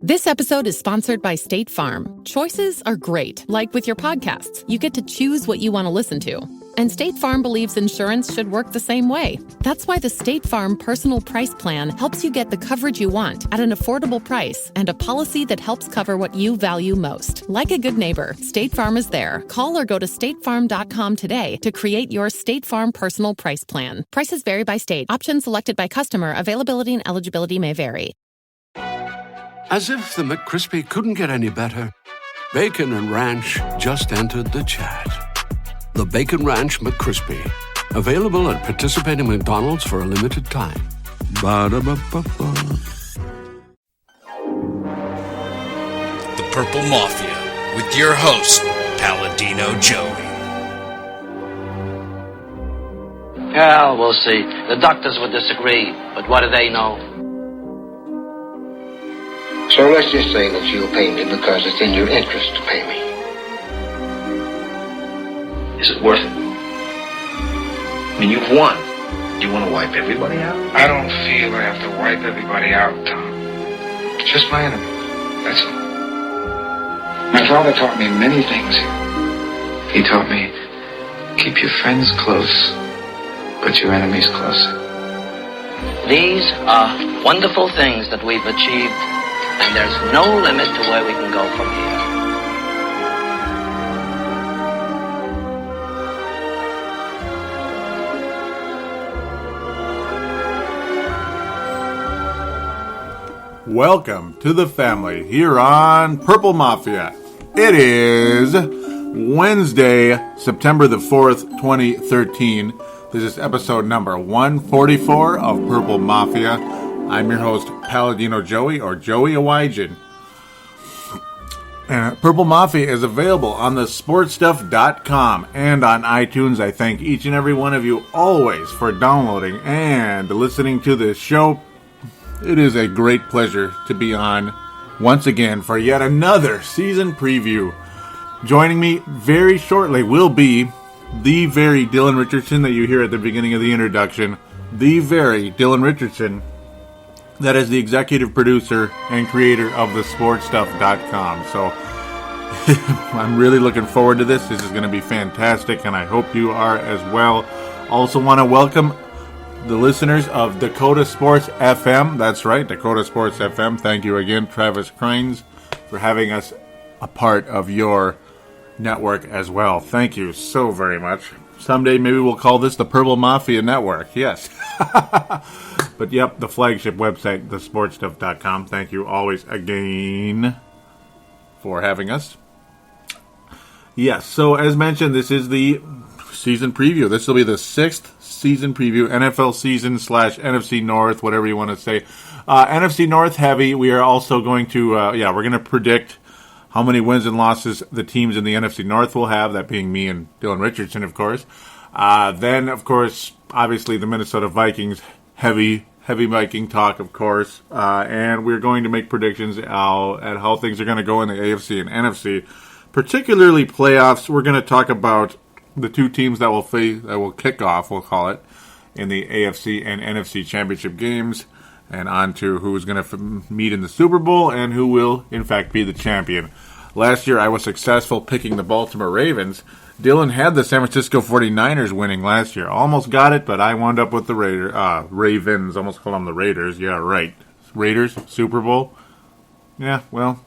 This episode is sponsored by State Farm. Choices are great. Like with your podcasts, you get to choose what you want to listen to. And State Farm believes insurance should work the same way. That's why the State Farm Personal Price Plan helps you get the coverage you want at an affordable price and a policy that helps cover what you value most. Like a good neighbor, State Farm is there. Call or go to statefarm.com today to create your State Farm Personal Price Plan. Prices vary by state. Options selected by customer. Availability and eligibility may vary. As if the McCrispy couldn't get any better, Bacon and Ranch just entered the chat. The Bacon Ranch McCrispy, available at participating McDonald's for a limited time. Ba-da-ba-ba-ba. The Purple Mafia, with your host, Paladino Joey. Well, we'll see. The doctors would disagree, but what do they know? So let's just say that you'll pay me because it's in your interest to pay me. Is it worth it? I mean, you've won. Do you want to wipe everybody out? I don't feel I have to wipe everybody out, Tom. Just my enemies. That's all. My father taught me many things. He taught me, keep your friends close, but your enemies closer. These are wonderful things that we've achieved. And there's no limit to where we can go from here. Welcome to the family here on Purple Mafia. It is Wednesday, September the 4th, 2013. This is episode number 144 of Purple Mafia. I'm your host, Paladino Joey, or Joey Awajan. And Purple Mafia is available on the sportstuff.com and on iTunes. I thank each and every one of you always for downloading and listening to this show. It is a great pleasure to be on once again for yet another season preview. Joining me very shortly will be the very Dylan Richardson that you hear at the beginning of the introduction. The very Dylan Richardson that is the executive producer and creator of the sportstuff.com. So I'm really looking forward to this. This is going to be fantastic, and I hope you are as well. Also want to welcome the listeners of Dakota Sports FM. That's right, Dakota Sports FM. Thank you again, Travis Crines, for having us a part of your network as well. Thank you so very much. Someday maybe we'll call this the Purple Mafia Network. Yes. But yep, the flagship website, thesportstuff.com. Thank you always again for having us. Yes, so as mentioned, this is the season preview. This will be the 6th season preview, NFL season / NFC North, whatever you want to say. NFC North heavy. We are also going to, we're going to predict how many wins and losses the teams in the NFC North will have, that being me and Dylan Richardson, of course. Then, of course, obviously the Minnesota Vikings, heavy Viking talk, of course. And we're going to make predictions at how things are going to go in the AFC and NFC. Particularly playoffs. We're going to talk about the two teams that will kick off, we'll call it, in the AFC and NFC championship games. And on to who is going to meet in the Super Bowl and who will, in fact, be the champion. Last year, I was successful picking the Baltimore Ravens. Dylan had the San Francisco 49ers winning last year. Almost got it, but I wound up with the Ravens. Almost called them the Raiders. Yeah, right. Raiders, Super Bowl. Yeah, well,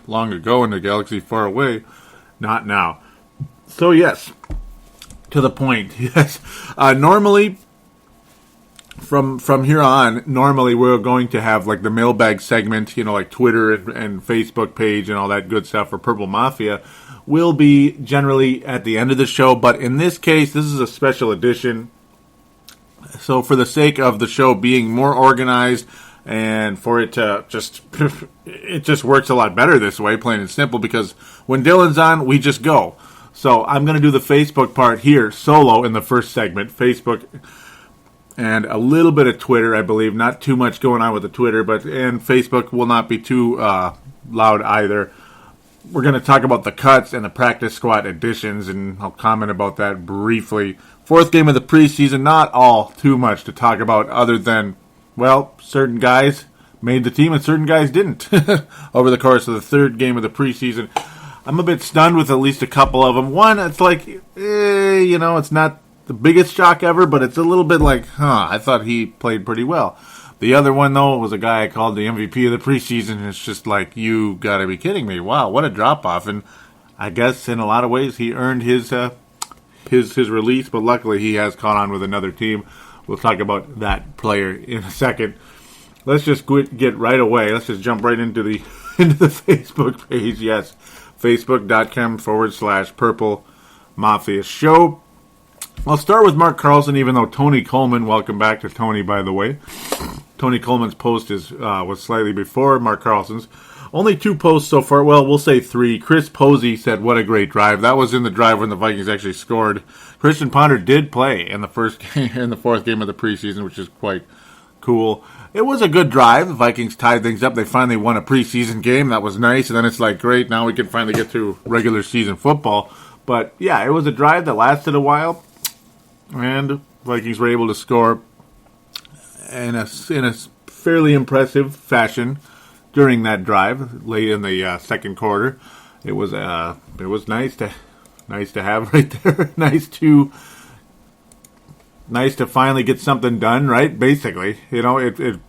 long ago in the galaxy far away. Not now. So, yes, to the point. Yes. Normally, from here on, normally we're going to have like the mailbag segment, like Twitter and Facebook page and all that good stuff for Purple Mafia will be generally at the end of the show. But in this case, this is a special edition. So for the sake of the show being more organized and for it to it just works a lot better this way, plain and simple, because when Dylan's on, we just go. So I'm going to do the Facebook part here solo in the first segment, Facebook and a little bit of Twitter, I believe. Not too much going on with the Twitter, and Facebook will not be too loud either. We're going to talk about the cuts and the practice squad additions, and I'll comment about that briefly. Fourth game of the preseason, not all too much to talk about other than, well, certain guys made the team and certain guys didn't over the course of the third game of the preseason. I'm a bit stunned with at least a couple of them. One, it's like, it's not the biggest shock ever, but it's a little bit like, I thought he played pretty well. The other one, though, was a guy I called the MVP of the preseason, and it's just like, you gotta be kidding me. Wow, what a drop-off. And I guess in a lot of ways he earned his release, but luckily he has caught on with another team. We'll talk about that player in a second. Let's just get right away. Let's just jump right into the Facebook page. Yes, facebook.com/Purple Mafia Show. I'll start with Mark Carlson, even though Tony Coleman, welcome back to Tony, by the way. Tony Coleman's post was slightly before Mark Carlson's. Only 2 posts so far. Well, we'll say 3. Chris Posey said, what a great drive. That was in the drive when the Vikings actually scored. Christian Ponder did play in the fourth game of the preseason, which is quite cool. It was a good drive. The Vikings tied things up. They finally won a preseason game. That was nice. And then it's like, great, now we can finally get to regular season football. But, yeah, it was a drive that lasted a while. And Vikings were able to score in a fairly impressive fashion during that drive, late in the second quarter. It was nice to have right there. nice to finally get something done, right? Basically, it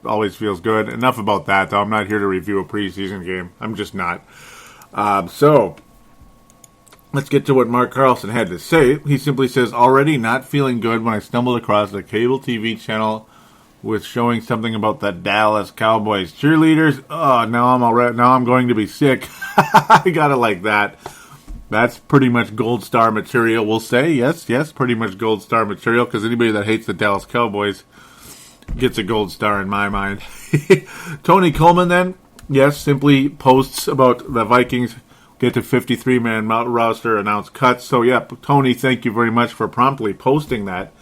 always feels good. Enough about that, though. I'm not here to review a preseason game. I'm just not. So let's get to what Mark Carlson had to say. He simply says, already not feeling good when I stumbled across the cable TV channel with showing something about the Dallas Cowboys cheerleaders. Oh, now I'm going to be sick. I got it like that. That's pretty much gold star material, we'll say. Yes, pretty much gold star material, because anybody that hates the Dallas Cowboys gets a gold star in my mind. Tony Coleman, then, yes, simply posts about the Vikings get to 53-man roster, announce cuts. So, yeah, Tony, thank you very much for promptly posting that.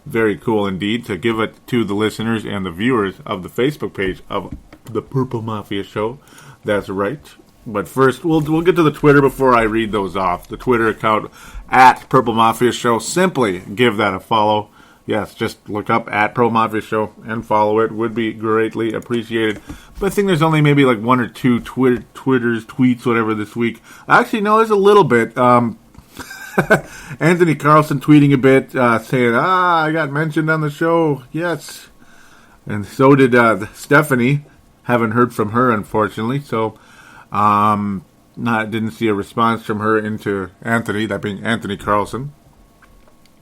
Very cool indeed, to give it to the listeners and the viewers of the Facebook page of the Purple Mafia Show. That's right. But first, we'll get to the Twitter before I read those off. The Twitter account at Purple Mafia Show. Simply give that a follow. Yes, just look up at Purple Mafia Show and follow it. Would be greatly appreciated. But I think there's only maybe like 1 or 2 tweets, whatever, this week. Actually, no, there's a little bit. Anthony Carlson tweeting a bit, saying, I got mentioned on the show. Yes. And so did Stephanie. Haven't heard from her, unfortunately. So, didn't see a response from her into Anthony, that being Anthony Carlson.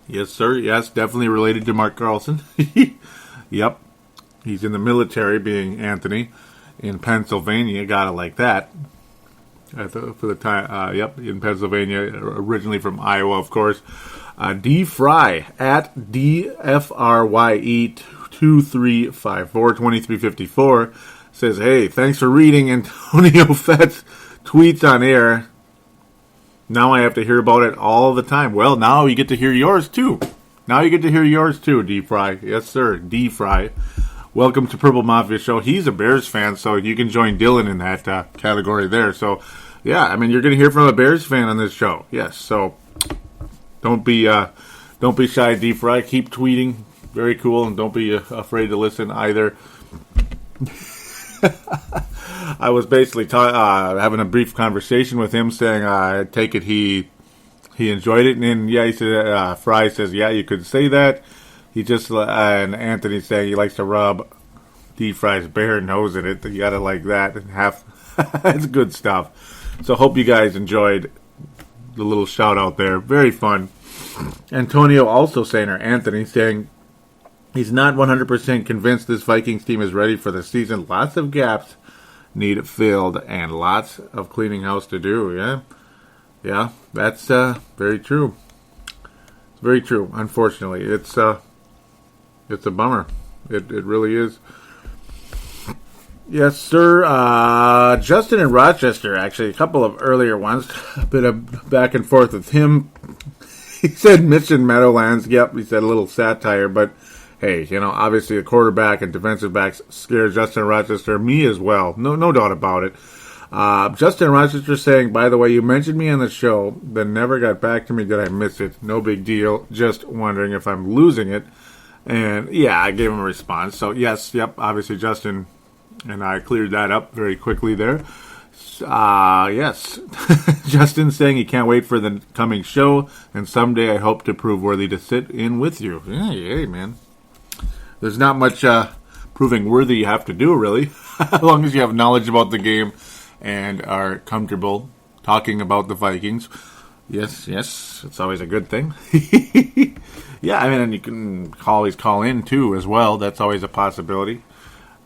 Yes, sir. Yes, definitely related to Mark Carlson. Yep. He's in the military, being Anthony, in Pennsylvania. Got it like that. For the time, in Pennsylvania, originally from Iowa, of course. D Fry at DFRYE2354 says, hey, thanks for reading Antonio Fett's tweets on air. Now I have to hear about it all the time. Well, now you get to hear yours too. D Fry. Yes, sir, D Fry. Welcome to Purple Mafia Show. He's a Bears fan, so you can join Dylan in that category there. So, yeah, I mean, you're going to hear from a Bears fan on this show. Yes, so don't be shy, D Fry. Keep tweeting. Very cool, and don't be afraid to listen either. I was basically having a brief conversation with him, saying I take it he enjoyed it, and then he said, Fry says, yeah, you could say that. He just and Anthony saying he likes to rub D Fry's bare nose in it. You gotta like that and it's good stuff. So hope you guys enjoyed the little shout out there. Very fun. Antonio also saying, or Anthony saying, he's not 100% convinced this Vikings team is ready for the season. Lots of gaps need filled and lots of cleaning house to do. Yeah, that's very true. It's very true. Unfortunately, it's a bummer. It really is. Yes, sir. Justin in Rochester, actually, a couple of earlier ones. A bit of back and forth with him. He said Mission Meadowlands. Yep, he said a little satire, but hey, obviously the quarterback and defensive backs scare Justin in Rochester, me as well. No doubt about it. Justin in Rochester saying, by the way, you mentioned me on the show, then never got back to me. Did I miss it? No big deal. Just wondering if I'm losing it. And yeah, I gave him a response. So yes, yep, obviously Justin And I cleared that up very quickly there. Yes. Justin saying he can't wait for the coming show, and someday I hope to prove worthy to sit in with you. Yeah, man. There's not much proving worthy you have to do, really, as long as you have knowledge about the game and are comfortable talking about the Vikings. Yes, it's always a good thing. Yeah, I mean, and you can always call in, too, as well. That's always a possibility.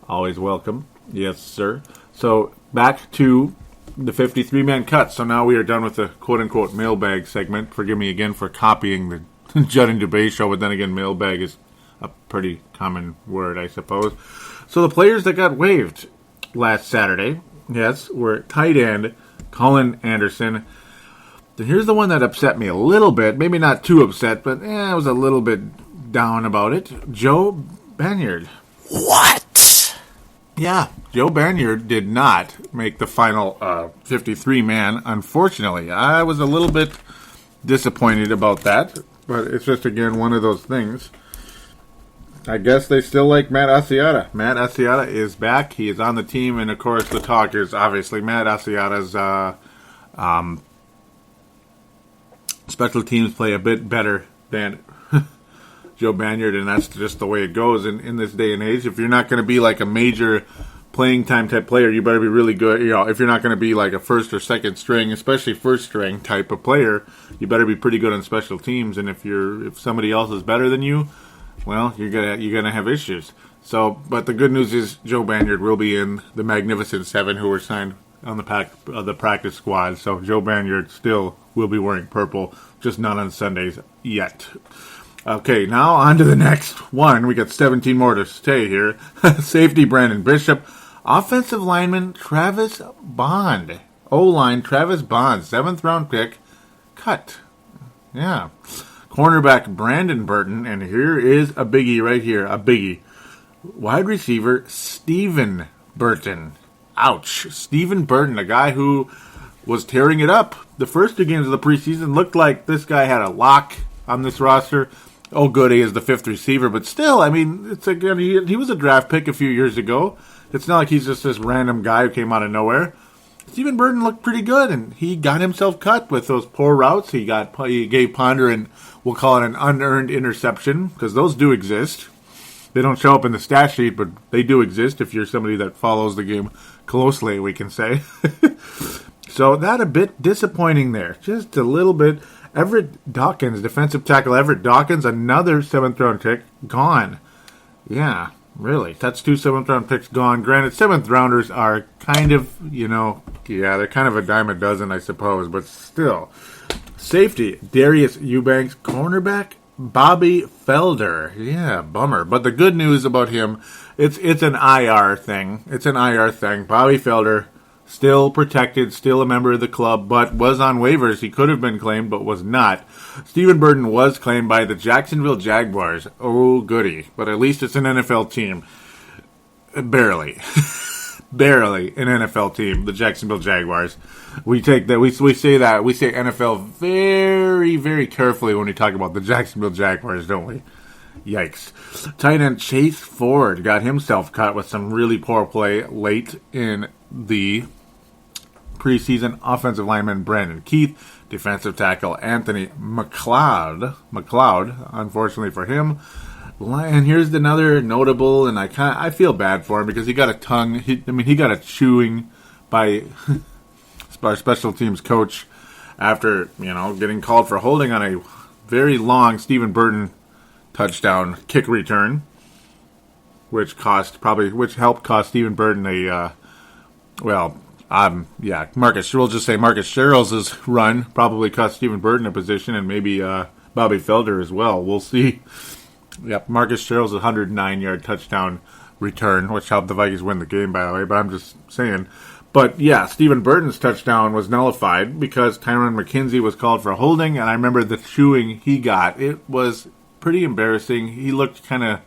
Always welcome. Yes, sir. So, back to the 53-man cut. So now we are done with the quote-unquote mailbag segment. Forgive me again for copying the Judd and Dubé show, but then again, mailbag is a pretty common word, I suppose. So the players that got waived last Saturday, yes, were tight end Colin Anderson. Then here's the one that upset me a little bit. Maybe not too upset, but I was a little bit down about it. Joe Banyard. What? Yeah, Joe Banyard did not make the final 53-man, unfortunately. I was a little bit disappointed about that, but it's just, again, one of those things. I guess they still like Matt Asiata. Matt Asiata is back. He is on the team, and, of course, the talk is obviously Matt Asiata's special teams play a bit better than Joe Banyard, and that's just the way it goes in this day and age. If you're not going to be like a major playing time type player, you better be really good. You know, if you're not going to be like a first or second string, especially first string type of player, you better be pretty good on special teams. And if somebody else is better than you, well, you're gonna have issues. So, but the good news is Joe Banyard will be in the Magnificent Seven, who were signed on the practice squad. So Joe Banyard still will be wearing purple, just not on Sundays yet. Okay, now on to the next one. We got 17 more to stay here. Safety Brandon Bishop. Offensive lineman Travis Bond. O-line Travis Bond, 7th round pick, cut. Yeah. Cornerback Brandon Burton, and here is a biggie right here, a biggie. Wide receiver Stephen Burton. Ouch. Stephen Burton, a guy who was tearing it up the first 2 games of the preseason. Looked like this guy had a lock on this roster. Oh, good, he is the 5th receiver, but still, I mean, it's again, he was a draft pick a few years ago. It's not like he's just this random guy who came out of nowhere. Stephen Burton looked pretty good, and he got himself cut with those poor routes. He gave Ponder, and we'll call it an unearned interception, because those do exist. They don't show up in the stat sheet, but they do exist if you're somebody that follows the game closely, we can say. So that a bit disappointing there. Just a little bit. Everett Dawkins, defensive tackle Everett Dawkins, another 7th round pick, gone. Yeah, really. That's 2 7th round picks gone. Granted, 7th rounders are kind of, they're kind of a dime a dozen, I suppose, but still. Safety, Darius Eubanks. Cornerback, Bobby Felder. Yeah, bummer. But the good news about him, it's an IR thing. It's an IR thing. Bobby Felder, still protected, still a member of the club, but was on waivers. He could have been claimed, but was not. Stephen Burton was claimed by the Jacksonville Jaguars. Oh, goody. But at least it's an NFL team. Barely. Barely an NFL team, the Jacksonville Jaguars. We take that. We say that. We say NFL very, very carefully when we talk about the Jacksonville Jaguars, don't we? Yikes. Tight end Chase Ford got himself cut with some really poor play late in the preseason. Offensive lineman Brandon Keith, defensive tackle Anthony McLeod, unfortunately for him. And here's another notable, and I feel bad for him because he got a tongue. He got a chewing by our special teams coach after getting called for holding on a very long Stephen Burton touchdown kick return, which helped cost Stephen Burton Marcus. We'll just say Marcus Sherrill's run probably cost Stephen Burton a position, and maybe Bobby Felder as well. We'll see. Yep, Marcus Sherrill's 109-yard touchdown return, which helped the Vikings win the game, by the way. But I'm just saying. But yeah, Stephen Burton's touchdown was nullified because Tyron McKenzie was called for holding, and I remember the chewing he got. It was pretty embarrassing. He looked kind of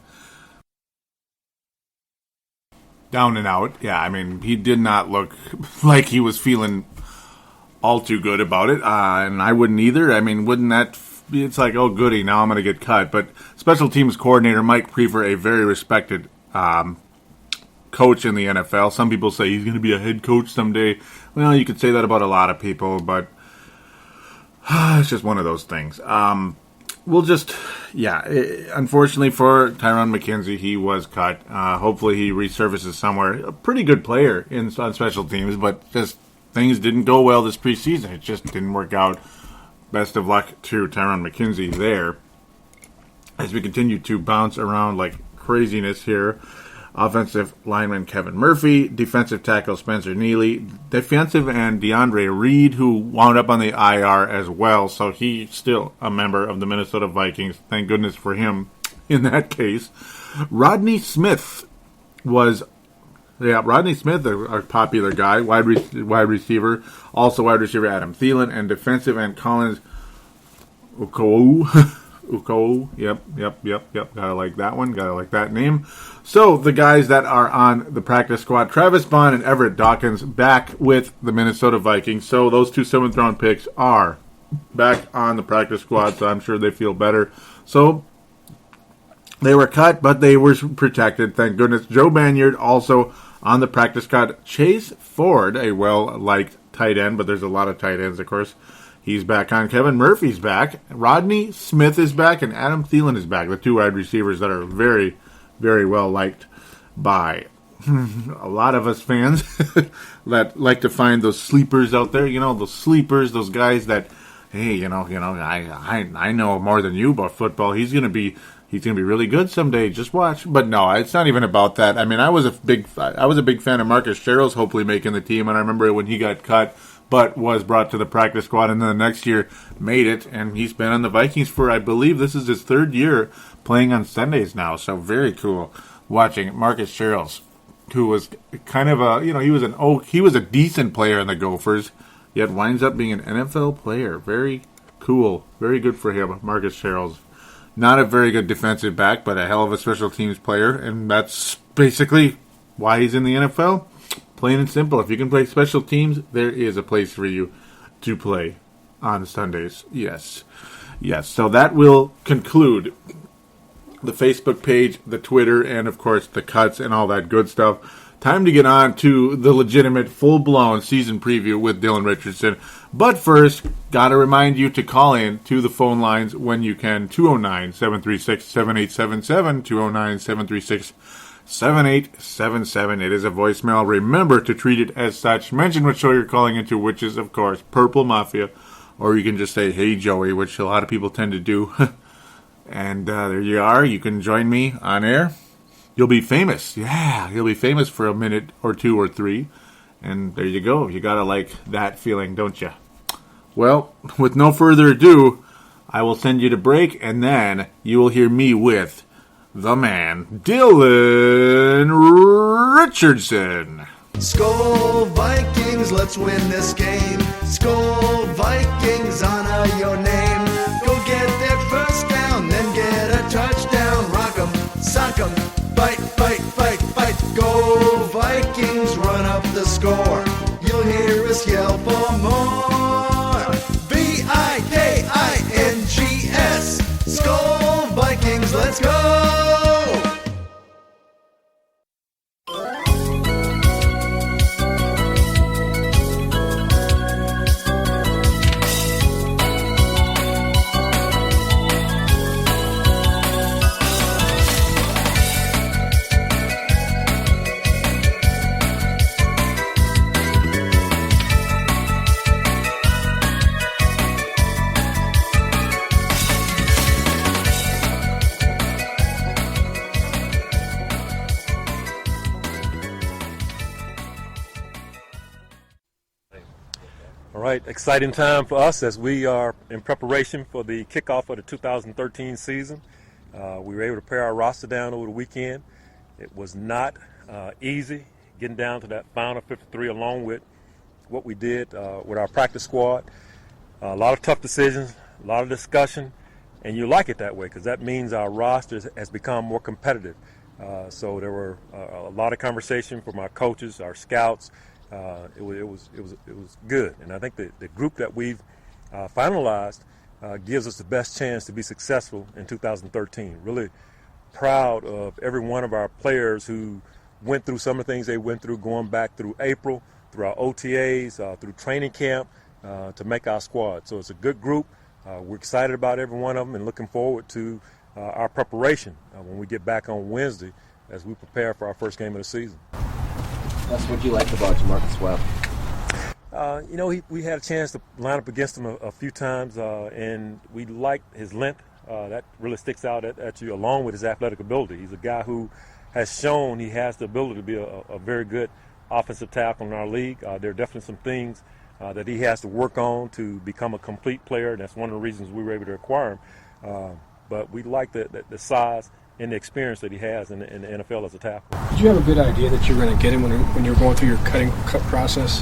down and out. Yeah, I mean, he did not look like he was feeling all too good about it, and I wouldn't either. I mean, wouldn't that... It's like, oh, goody, now I'm going to get cut. But special teams coordinator Mike Prefer, a very respected coach in the NFL. Some people say he's going to be a head coach someday. Well, you could say that about a lot of people, but it's just one of those things. Unfortunately for Tyrann McKenzie, he was cut. Hopefully he resurfaces somewhere. A pretty good player on special teams, but just things didn't go well this preseason. It just didn't work out. Best of luck to Tyrann McKenzie there. As we continue to bounce around like craziness here. Offensive lineman Kevin Murphy, defensive tackle Spencer Neely, defensive end DeAndre Reed, who wound up on the IR as well, so he's still a member of the Minnesota Vikings. Thank goodness for him in that case. Rodney Smith, our popular guy, wide receiver, also wide receiver Adam Thielen, and defensive end Collins Uko, yep. Gotta like that one. Gotta like that name. So, the guys that are on the practice squad, Travis Bond and Everett Dawkins, back with the Minnesota Vikings. So, those two 7th-round picks are back on the practice squad, so I'm sure they feel better. So, they were cut, but they were protected, thank goodness. Joe Banyard also on the practice squad. Chase Ford, a well-liked tight end, but there's a lot of tight ends, of course. He's back on. Kevin Murphy's back. Rodney Smith is back, and Adam Thielen is back. The two wide receivers that are very, very well liked by a lot of us fans that like to find those sleepers out there. You know, those sleepers, those guys that, hey, I know more than you about football. He's gonna be really good someday. Just watch. But no, it's not even about that. I mean, I was a big fan of Marcus Sherrills hopefully making the team, and I remember when he got cut, but was brought to the practice squad, and then the next year made it, and he's been on the Vikings for, I believe, this is his 3rd year playing on Sundays now, so very cool watching Marcus Sherrills, who was kind of he was a decent player in the Gophers, yet winds up being an NFL player. Very cool, very good for him, Marcus Sherrills. Not a very good defensive back, but a hell of a special teams player, and that's basically why he's in the NFL. Plain and simple. If you can play special teams, there is a place for you to play on Sundays. Yes. So that will conclude the Facebook page, the Twitter, and of course the cuts and all that good stuff. Time to get on to the legitimate, full-blown season preview with Dylan Richardson. But first, gotta remind you to call in to the phone lines when you can. 209-736-7877, 209-736-7877. It is a voicemail. Remember to treat it as such. Mention what show you're calling into, which is, of course, Purple Mafia. Or you can just say, hey, Joey, which a lot of people tend to do. And there you are. You can join me on air. You'll be famous. Yeah, you'll be famous for a minute or two or three. And there you go. You gotta like that feeling, don't you? Well, with no further ado, I will send you to break, and then you will hear me with the man, Dylan Richardson. Skol Vikings, let's win this game. Skol Vikings, honor your name. Go get that first down, then get a touchdown. Rock 'em, sock 'em, fight, fight, fight, fight. Go Vikings, run up the score. You'll hear us yell for more. V-I-K-I-N-G-S. Skol Vikings, let's go. Exciting time for us as we are in preparation for the kickoff of the 2013 season. We were able to pare our roster down over the weekend. It was not easy getting down to that final 53 along with what we did with our practice squad. A lot of tough decisions, a lot of discussion, and you like it that way because that means our roster has become more competitive. So there were a lot of conversation from our coaches, our scouts. It was good, and I think the group that we've finalized gives us the best chance to be successful in 2013. Really proud of every one of our players who went through some of the things they went through going back through April, through our OTAs, through training camp to make our squad. So it's a good group. We're excited about every one of them and looking forward to our preparation when we get back on Wednesday as we prepare for our first game of the season. That's what you like about Jamarcus Webb. We had a chance to line up against him a few times, and we liked his length. That really sticks out at you, along with his athletic ability. He's a guy who has shown he has the ability to be a very good offensive tackle in our league. There are definitely some things that he has to work on to become a complete player, and that's one of the reasons we were able to acquire him. But we like the size and the experience that he has in the NFL as a tackle. Did you have a good idea that you were going to get him when you were going through your cut process?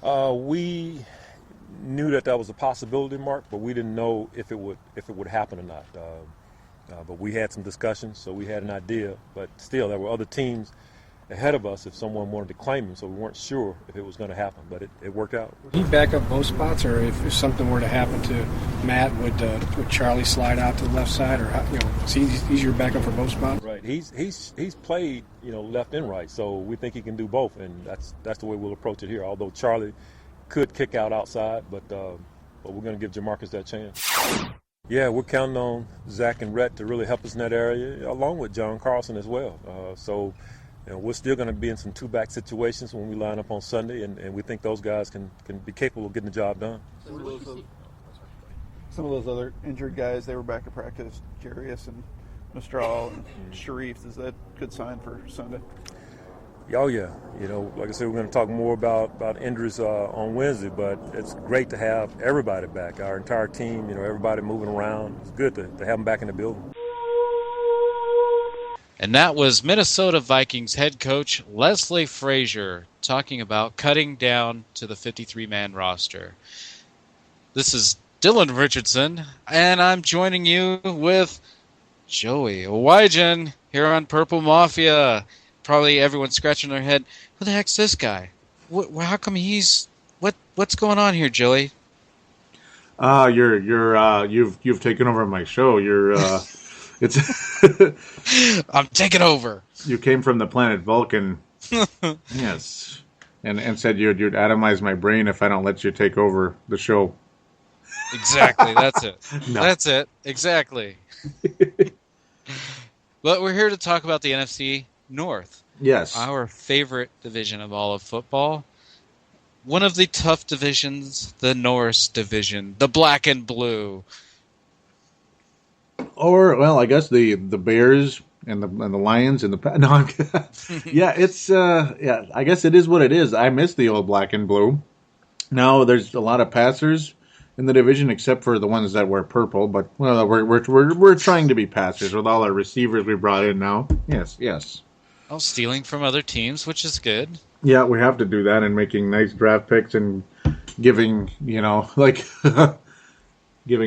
We knew that was a possibility, Mark, but we didn't know if it would happen or not. But we had some discussions, so we had an idea. But still, there were other teams ahead of us if someone wanted to claim him, so we weren't sure if it was going to happen. But it worked out. Would he back up both spots, or if something were to happen to Matt, would Charlie slide out to the left side, or he's your backup for both spots? Right. He's played left and right, so we think he can do both, and that's the way we'll approach it here. Although Charlie could kick out outside, but we're going to give Jamarcus that chance. Yeah, we're counting on Zach and Rhett to really help us in that area, along with John Carlson as well. So we're still going to be in some two-back situations when we line up on Sunday, and we think those guys can be capable of getting the job done. Some of those other injured guys, they were back at practice, Jarius and Mistral and Sharif. Is that a good sign for Sunday? Oh, yeah. Like I said, we're going to talk more about injuries on Wednesday, but it's great to have everybody back, our entire team, everybody moving around. It's good to have them back in the building. And that was Minnesota Vikings head coach Leslie Frazier talking about cutting down to the 53-man roster. This is Dylan Richardson, and I'm joining you with Joey Wygen here on Purple Mafia. Probably everyone's scratching their head. Who the heck's this guy? How come he's what's going on here, Joey? You've taken over my show. It's I'm taking over. You came from the planet Vulcan. Yes. And said you'd atomize my brain if I don't let you take over the show. Exactly, that's it. No. That's it. Exactly. But we're here to talk about the NFC North. Yes. Our favorite division of all of football. One of the tough divisions, the Norse division, the black and blue. Or, well, I guess the Bears and the Lions and the... No, I'm yeah, it's... I guess it is what it is. I miss the old black and blue. Now, there's a lot of passers in the division, except for the ones that wear purple. But, well, we're trying to be passers with all our receivers we brought in now. Yes. Oh, stealing from other teams, which is good. Yeah, we have to do that, and making nice draft picks and giving, giving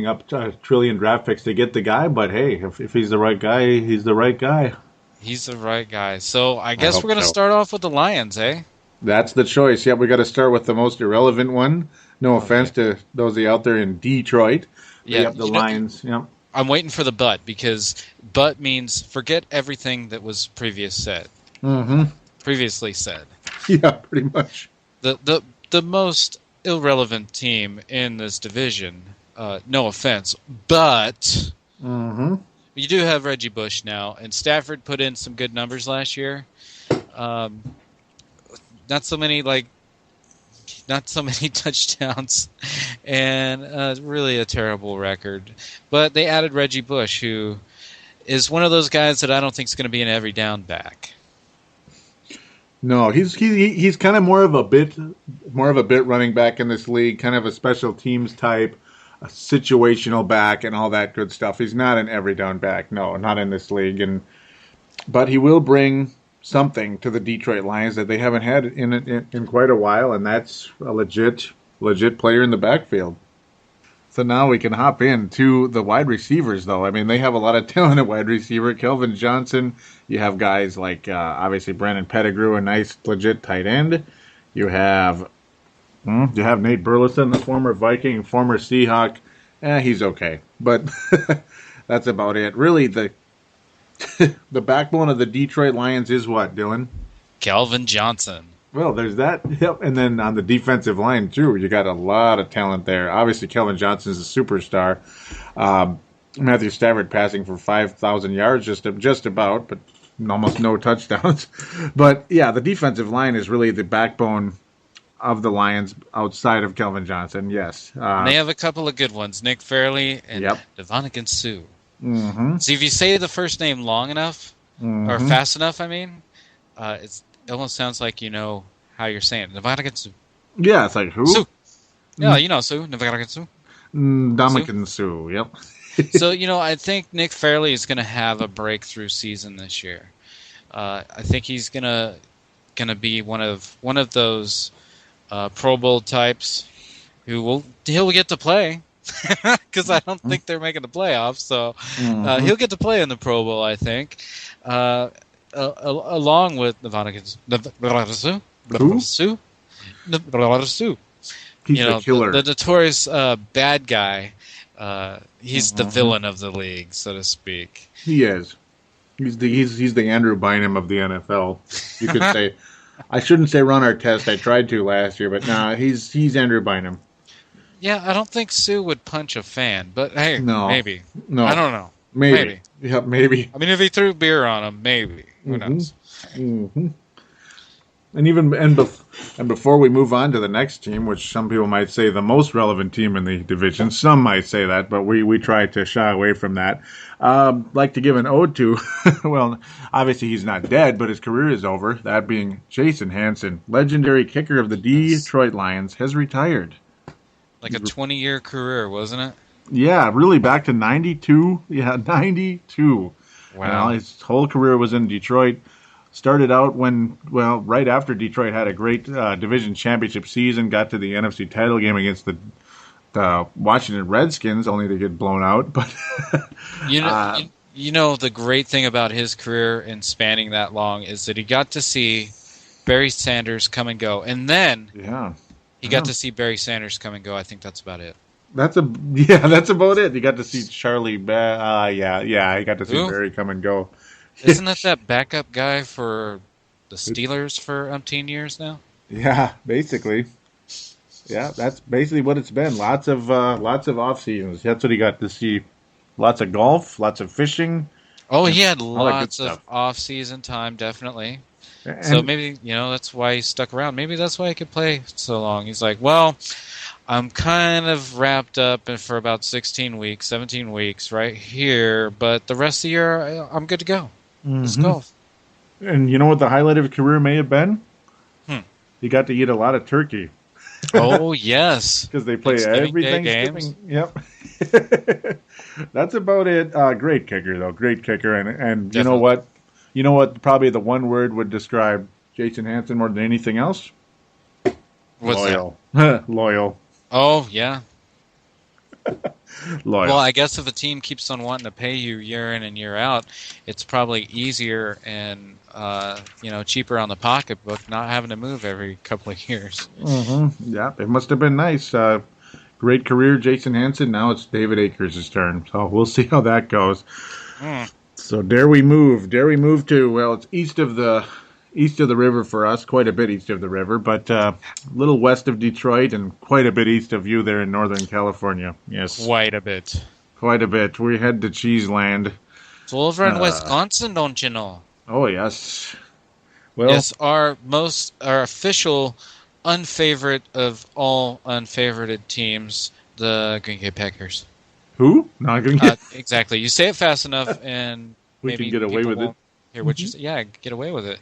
up a trillion draft picks to get the guy. But hey, if he's the right guy, he's the right guy. He's the right guy. So I guess we're going to start off with the Lions, eh? That's the choice. Yeah, we got to start with the most irrelevant one. No offense to those of you out there in Detroit. Yeah, the Lions. Yep. I'm waiting for the but, because but means forget everything that was previously said. Yeah, pretty much. The most irrelevant team in this division, no offense, but you do have Reggie Bush now, and Stafford put in some good numbers last year. Not so many touchdowns, and really a terrible record. But they added Reggie Bush, who is one of those guys that I don't think is going to be an every down back. No, he's kind of more of a bit running back in this league, kind of a special teams type, a situational back, and all that good stuff. He's not an every down back, no, not in this league. But he will bring something to the Detroit Lions that they haven't had in quite a while, and that's a legit player in the backfield. So now we can hop into the wide receivers, though. I mean, they have a lot of talent at wide receiver. Kelvin Johnson. You have guys like, obviously, Brandon Pettigrew, a nice, legit tight end. You have Nate Burleson, the former Viking, former Seahawk. He's okay. But that's about it. Really, The backbone of the Detroit Lions is what, Dylan? Calvin Johnson. Well, there's that. Yep. And then on the defensive line, too, you got a lot of talent there. Obviously, Calvin Johnson is a superstar. Matthew Stafford passing for 5,000 yards, just about, but almost no touchdowns. But, yeah, the defensive line is really the backbone of the Lions outside of Calvin Johnson, yes. They have a couple of good ones, Nick Fairley and Devonican Sue. Mm-hmm. See, if you say the first name long enough, or fast enough, it almost sounds like you know how you're saying it. Devonican Sue. Yeah, it's like who? Sue. Yeah, you know Sue. Devonican Sue. Dominican Sue, yep. So, I think Nick Fairley is going to have a breakthrough season this year. I think he's gonna be one of those Pro Bowl types he'll get to play because I don't think they're making the playoffs. So he'll get to play in the Pro Bowl, I think, along with Devonican Sue. He's the killer. The notorious bad guy. He's the villain of the league, so to speak. He is. He's the Andrew Bynum of the NFL. You could say. I shouldn't say run our test. I tried to last year, but he's Andrew Bynum. Yeah, I don't think Sue would punch a fan, but hey, maybe. No, I don't know. Maybe. Yeah, maybe. I mean, if he threw beer on him, maybe. Who knows? Mm-hmm. And before we move on to the next team, which some people might say the most relevant team in the division, some might say that, but we try to shy away from that. Like to give an ode to, well, obviously he's not dead, but his career is over. That being Jason Hanson, legendary kicker of the Detroit Lions, has retired. Like a 20-year career, wasn't it? Yeah, really back to 92. Yeah, 92. Wow. His whole career was in Detroit. Started out right after Detroit had a great division championship season, got to the NFC title game against the Washington Redskins, only to get blown out. But the great thing about his career in spanning that long is that he got to see Barry Sanders come and go, and then he got to see Barry Sanders come and go. I think that's about it. That's about it. You got to see Charlie. He got to see Barry come and go. Isn't that backup guy for the Steelers for umpteen years now? Yeah, basically. Yeah, that's basically what it's been. Lots of off seasons. That's what he got to see. Lots of golf, lots of fishing. Oh, he had lots of off season time, definitely. So maybe that's why he stuck around. Maybe that's why he could play so long. He's like, well, I'm kind of wrapped up for about 17 weeks right here, but the rest of the year I'm good to go. Let's go. And you know what the highlight of his career may have been? He got to eat a lot of turkey. Oh, yes. Because they play every Thanksgiving. Yep. That's about it. Great kicker, though. Great kicker. And you know what? You know what probably the one word would describe Jason Hanson more than anything else? What's loyal. Loyal. Oh, yeah. Loyal. Well, I guess if a team keeps on wanting to pay you year in and year out, it's probably easier and cheaper on the pocketbook not having to move every couple of years. Mm-hmm. Yeah, it must have been nice. Great career, Jason Hanson. Now it's David Akers' turn. So we'll see how that goes. So dare we move to, it's east of the river for us, quite a bit east of the river, but a little west of Detroit and quite a bit east of you there in Northern California. Yes. Quite a bit. We head to Cheeseland. It's over in Wisconsin, don't you know? Oh, yes. Well, yes, our official unfavorite of all unfavorited teams, the Green Bay Packers. Who? Not Green Bay. Exactly. You say it fast enough and we maybe can get away with it. Hear what you say. Yeah, get away with it.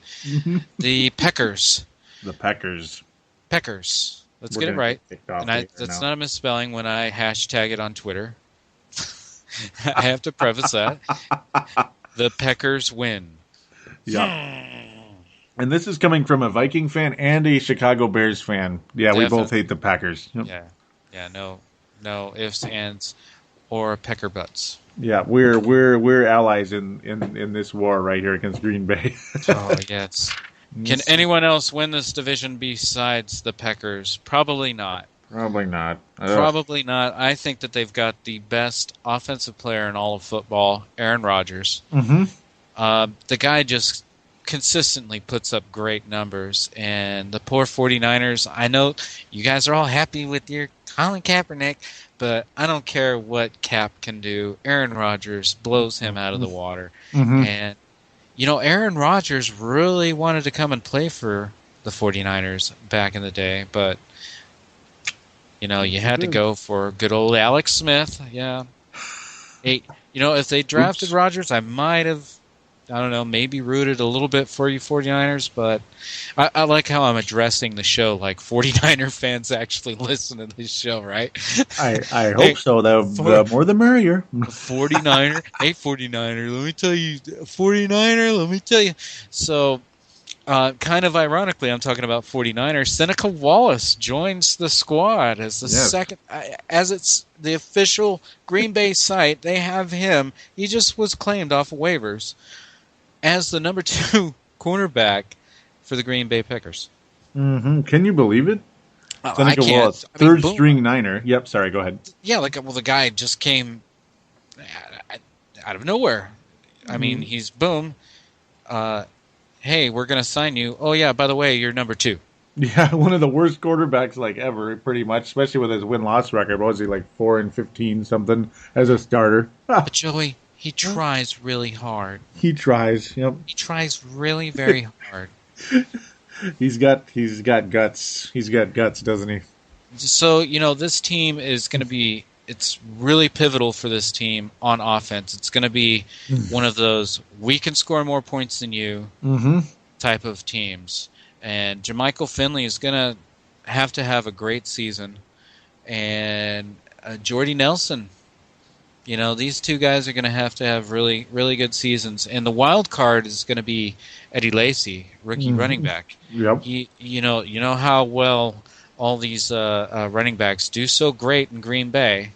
The Packers. The Packers. Let's get it right. And that's not a misspelling when I hashtag it on Twitter. I have to preface that. The Packers win. Yeah. And this is coming from a Viking fan and a Chicago Bears fan. Yeah, we both hate the Packers. Yep. Yeah. No ifs, ands, or pecker butts. Yeah, we're allies in this war right here against Green Bay. Oh, yes. Can anyone else win this division besides the Packers? Probably not. Probably not. I think that they've got the best offensive player in all of football, Aaron Rodgers. Mm-hmm. The guy just consistently puts up great numbers, and the poor 49ers, I know you guys are all happy with your Colin Kaepernick, but I don't care what Cap can do. Aaron Rodgers blows him out of the water. Mhm. And, Aaron Rodgers really wanted to come and play for the 49ers back in the day, but, you had to go for good old Alex Smith. Yeah. Hey, if they drafted Rodgers, I might have, I don't know, maybe rooted a little bit for you 49ers, but I like how I'm addressing the show like 49er fans actually listen to this show, right? I hope so. The more the merrier. 49er. Hey, 49er, let me tell you. 49er, let me tell you. So, kind of ironically, I'm talking about 49ers. Seneca Wallace joins the squad as the second, as it's the official Green Bay site. They have him. He just was claimed off of waivers as the number 2 cornerback for the Green Bay Packers. Mm-hmm. Can you believe it? I can't. Wallace, third string Niner. Yep, sorry, go ahead. Yeah, the guy just came out of nowhere. I mean, he's boom. Hey, we're going to sign you. Oh, yeah, by the way, you're number 2. Yeah, one of the worst quarterbacks ever, pretty much, especially with his win-loss record. What was he, 4-15 something as a starter? But Joey, he tries really hard. He tries, yep. He tries really very hard. He's got guts. He's got guts, doesn't he? So, this team is going to be, it's really pivotal for this team on offense. It's going to be one of those, we can score more points than you type of teams. And Jermichael Finley is going to have a great season. And Jordy Nelson, these two guys are going to have really, really good seasons. And the wild card is going to be Eddie Lacy, rookie running back. Yep. You know how well all these running backs do so great in Green Bay.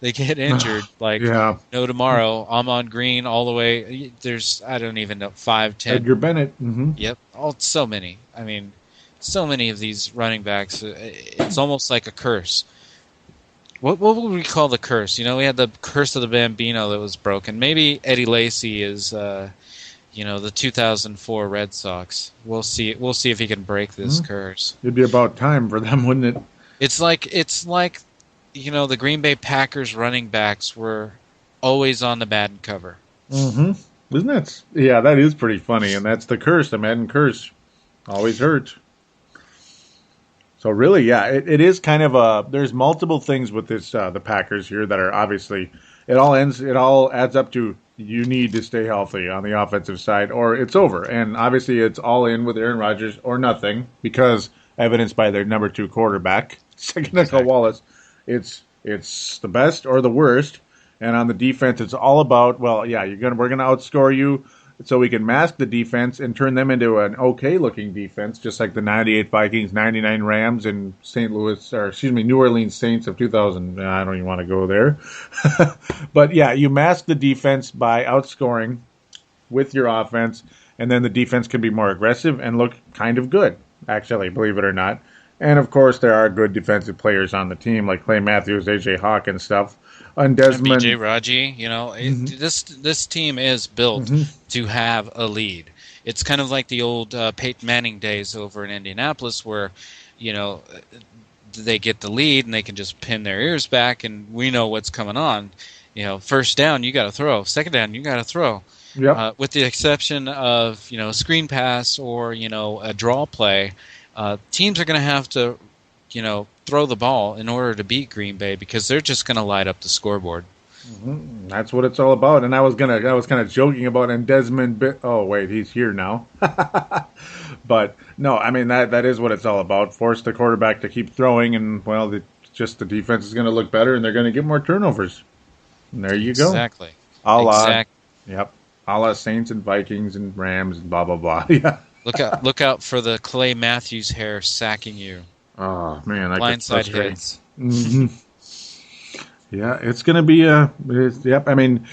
They get injured no tomorrow. Amon Green all the way. There's, I don't even know, 5, 10. Edgar Bennett. Yep. So many. I mean, so many of these running backs. It's almost like a curse. What would we call the curse? We had the curse of the Bambino that was broken. Maybe Eddie Lacy is, the 2004 Red Sox. We'll see if he can break this curse. It'd be about time for them, wouldn't it? It's like the Green Bay Packers running backs were always on the Madden cover. Mm-hmm. Isn't that? Yeah, that is pretty funny, and that's the curse. The Madden curse always hurts. So really, yeah, it is kind of there's multiple things with this the Packers here that are obviously it all adds up to you need to stay healthy on the offensive side or it's over. And obviously it's all in with Aaron Rodgers or nothing because evidenced by their number 2 quarterback, Seneca Wallace. It's the best or the worst. And on the defense, it's all about, we're gonna outscore you so we can mask the defense and turn them into an okay-looking defense, just like the 98 Vikings, 99 Rams, and New Orleans Saints of 2000. I don't even want to go there. But, yeah, you mask the defense by outscoring with your offense, and then the defense can be more aggressive and look kind of good, actually, believe it or not. And, of course, there are good defensive players on the team, like Clay Matthews, A.J. Hawk, and stuff. And Desmond, B.J. Raji, this team is built to have a lead. It's kind of like the old Peyton Manning days over in Indianapolis where, they get the lead and they can just pin their ears back and we know what's coming on. First down, you got to throw. Second down, you got to throw. Yep. With the exception of, a screen pass or, a draw play, teams are going to have to, throw the ball in order to beat Green Bay because they're just going to light up the scoreboard. Mm-hmm. That's what it's all about. And I was kind of joking about and Desmond. Oh wait, he's here now. But no, I mean that is what it's all about. Force the quarterback to keep throwing, and the defense is going to look better, and they're going to get more turnovers. And there you go. Exactly. Yep. A la Saints and Vikings and Rams and blah blah blah. Yeah. Look out for the Clay Matthews hair sacking you. Oh man, that blindside hits. Mm-hmm. Yeah, it's going to be yep. I mean,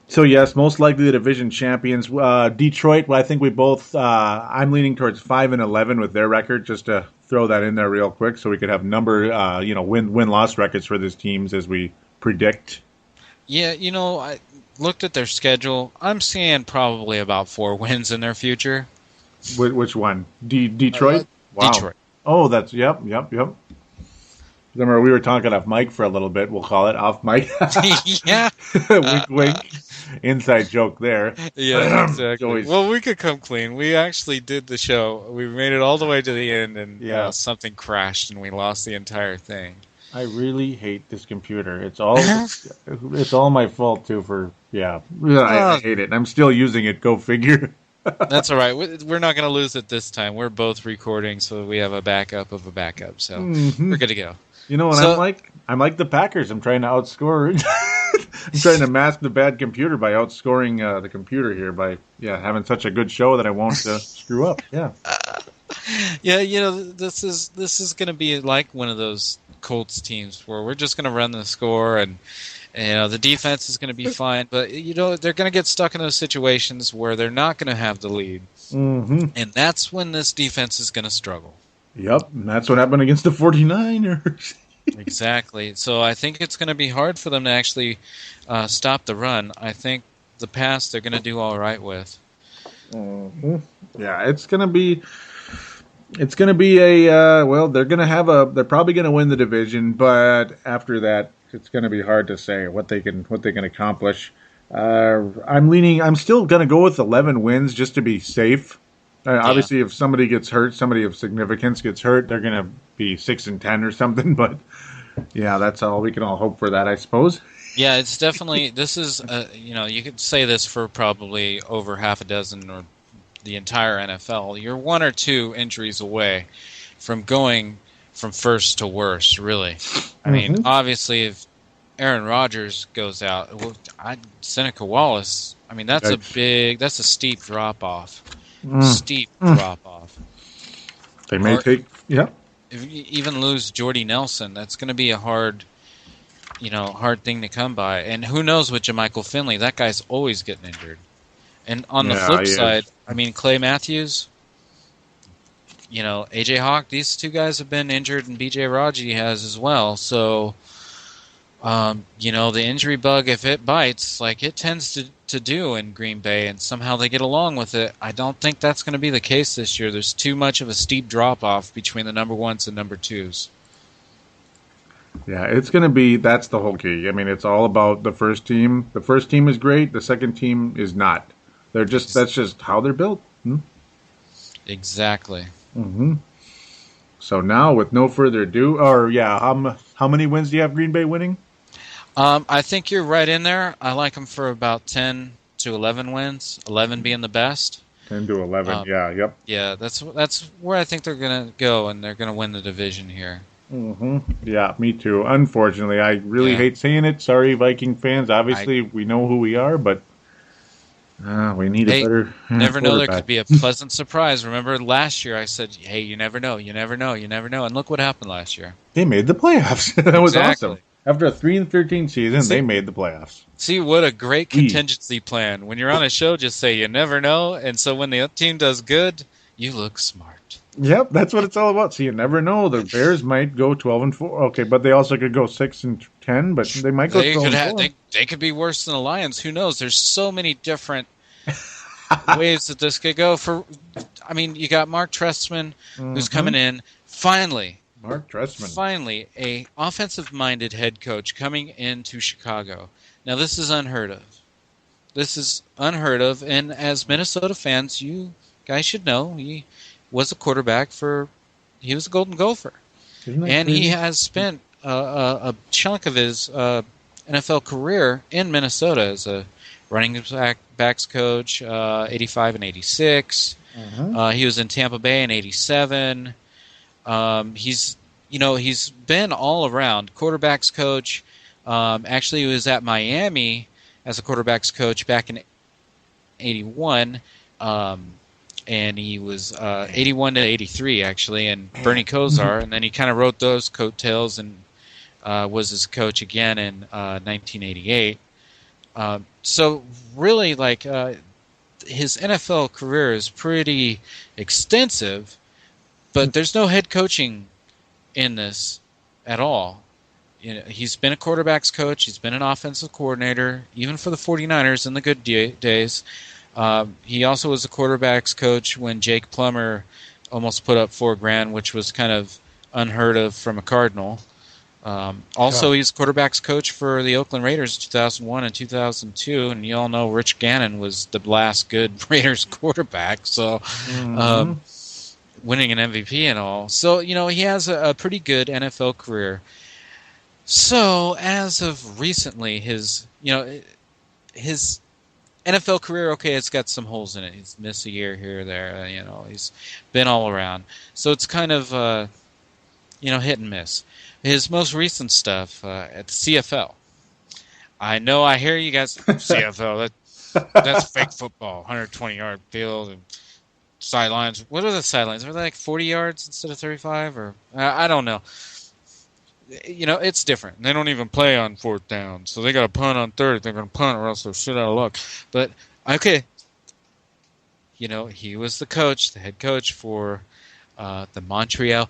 so yes, most likely the division champions, Detroit. Well, I think we both. I'm leaning towards 5-11 with their record. Just to throw that in there real quick, so we could have win-loss records for these teams as we predict. Yeah, looked at their schedule. I'm seeing probably about 4 wins in their future. Which one? Detroit? Wow. Detroit. Oh, that's yep. Remember, we were talking off mic for a little bit. We'll call it off mic. Yeah. Wink, wink. Inside joke there. Yeah, exactly. Well, we could come clean. We actually did the show. We made it all the way to the end, and something crashed, and we lost the entire thing. I really hate this computer. It's all my fault too. I hate it. I'm still using it. Go figure. That's all right. We're not going to lose it this time. We're both recording, so we have a backup of a backup. So we're good to go. You know what I'm like? I'm like the Packers. I'm trying to outscore. I'm trying to mask the bad computer by outscoring the computer here by having such a good show that I won't screw up. Yeah. Yeah, this is going to be like one of those Colts teams where we're just going to run the score and the defense is going to be fine, but they're going to get stuck in those situations where they're not going to have the lead, and that's when this defense is going to struggle. Yep, and that's what happened against the 49ers. Exactly. So I think it's going to be hard for them to actually stop the run. I think the pass they're going to do all right with. Yeah, it's going to be a they're probably going to win the division, but after that it's going to be hard to say what they can accomplish. I'm still going to go with 11 wins just to be safe. Obviously, if somebody gets hurt, somebody of significance gets hurt, they're going to be 6-10 or something. But that's all we can all hope for that, I suppose. Yeah, it's definitely. This is you could say this for probably over half a dozen or the entire NFL. You're 1 or 2 injuries away from going from first to worst. Really, I mean, obviously, if Aaron Rodgers goes out, Seneca Wallace. I mean, that's a steep drop off. Steep drop off. They may if you even lose Jordy Nelson, that's going to be a hard thing to come by. And who knows with Jermichael Finley? That guy's always getting injured. And on the flip side, I mean, Clay Matthews, AJ Hawk, these 2 guys have been injured, and BJ Raji has as well. So, the injury bug, if it bites, like it tends to do in Green Bay, and somehow they get along with it. I don't think that's going to be the case this year. There's too much of a steep drop-off between the number 1s and number 2s. Yeah, it's going to be, that's the whole key. I mean, it's all about the first team. The first team is great. The second team is not. That's just how they're built. Exactly. So now, with no further ado, how many wins do you have Green Bay winning? I think you're right in there. I like them for about 10 to 11 wins, 11 being the best. 10 to 11, yep. Yeah, that's where I think they're going to go, and they're going to win the division here. Yeah, me too. Unfortunately, I really hate saying it. Sorry, Viking fans. Obviously, we know who we are, but we need a better never know. There could be a pleasant surprise. Remember last year I said, hey, you never know. And look what happened last year. They made the playoffs. That was awesome. After a 3-13 season, they made the playoffs. See, what a great contingency plan. When you're on a show, just say you never know. And so when the team does good, you look smart. Yep, that's what it's all about. So you never know. The Bears might go 12-4. Okay, but they also could go 6-10. But they might go 12-4. They could be worse than the Lions. Who knows? There's so many different ways that this could go. You got Mark Trestman, who's coming in. Mark Trestman. Finally, a offensive-minded head coach coming into Chicago. Now, this is unheard of. And as Minnesota fans, you guys should know he was a quarterback he was a Golden Gopher. And he has spent a chunk of his NFL career in Minnesota as a running backs coach, 85 and 86. He was in Tampa Bay in 87. He's been all around quarterbacks coach. Actually, he was at Miami as a quarterbacks coach back in 81. And he was 81 to 83 actually, and Bernie Kosar, and then he kind of wrote those coattails and was his coach again in 1988. So really, his NFL career is pretty extensive, but there's no head coaching in this at all. he's been a quarterback's coach. He's been an offensive coordinator, even for the 49ers in the good days. He also was a quarterback's coach when Jake Plummer almost put up $4,000, which was kind of unheard of from a Cardinal. He's quarterback's coach for the Oakland Raiders in 2001 and 2002, and you all know Rich Gannon was the last good Raiders quarterback, so winning an MVP and all. So, he has a pretty good NFL career. So, as of recently, his NFL career, okay, it's got some holes in it. He's missed a year here or there, he's been all around. So it's kind of, hit and miss. His most recent stuff at the CFL. I hear you guys, CFL, that's fake football, 120-yard field and sidelines. What are the sidelines? Are they like 40 yards instead of 35? Or I don't know. It's different. They don't even play on fourth down, so they got to punt on third. They're going to punt or else they're shit out of luck. But, okay, he was the head coach for the Montreal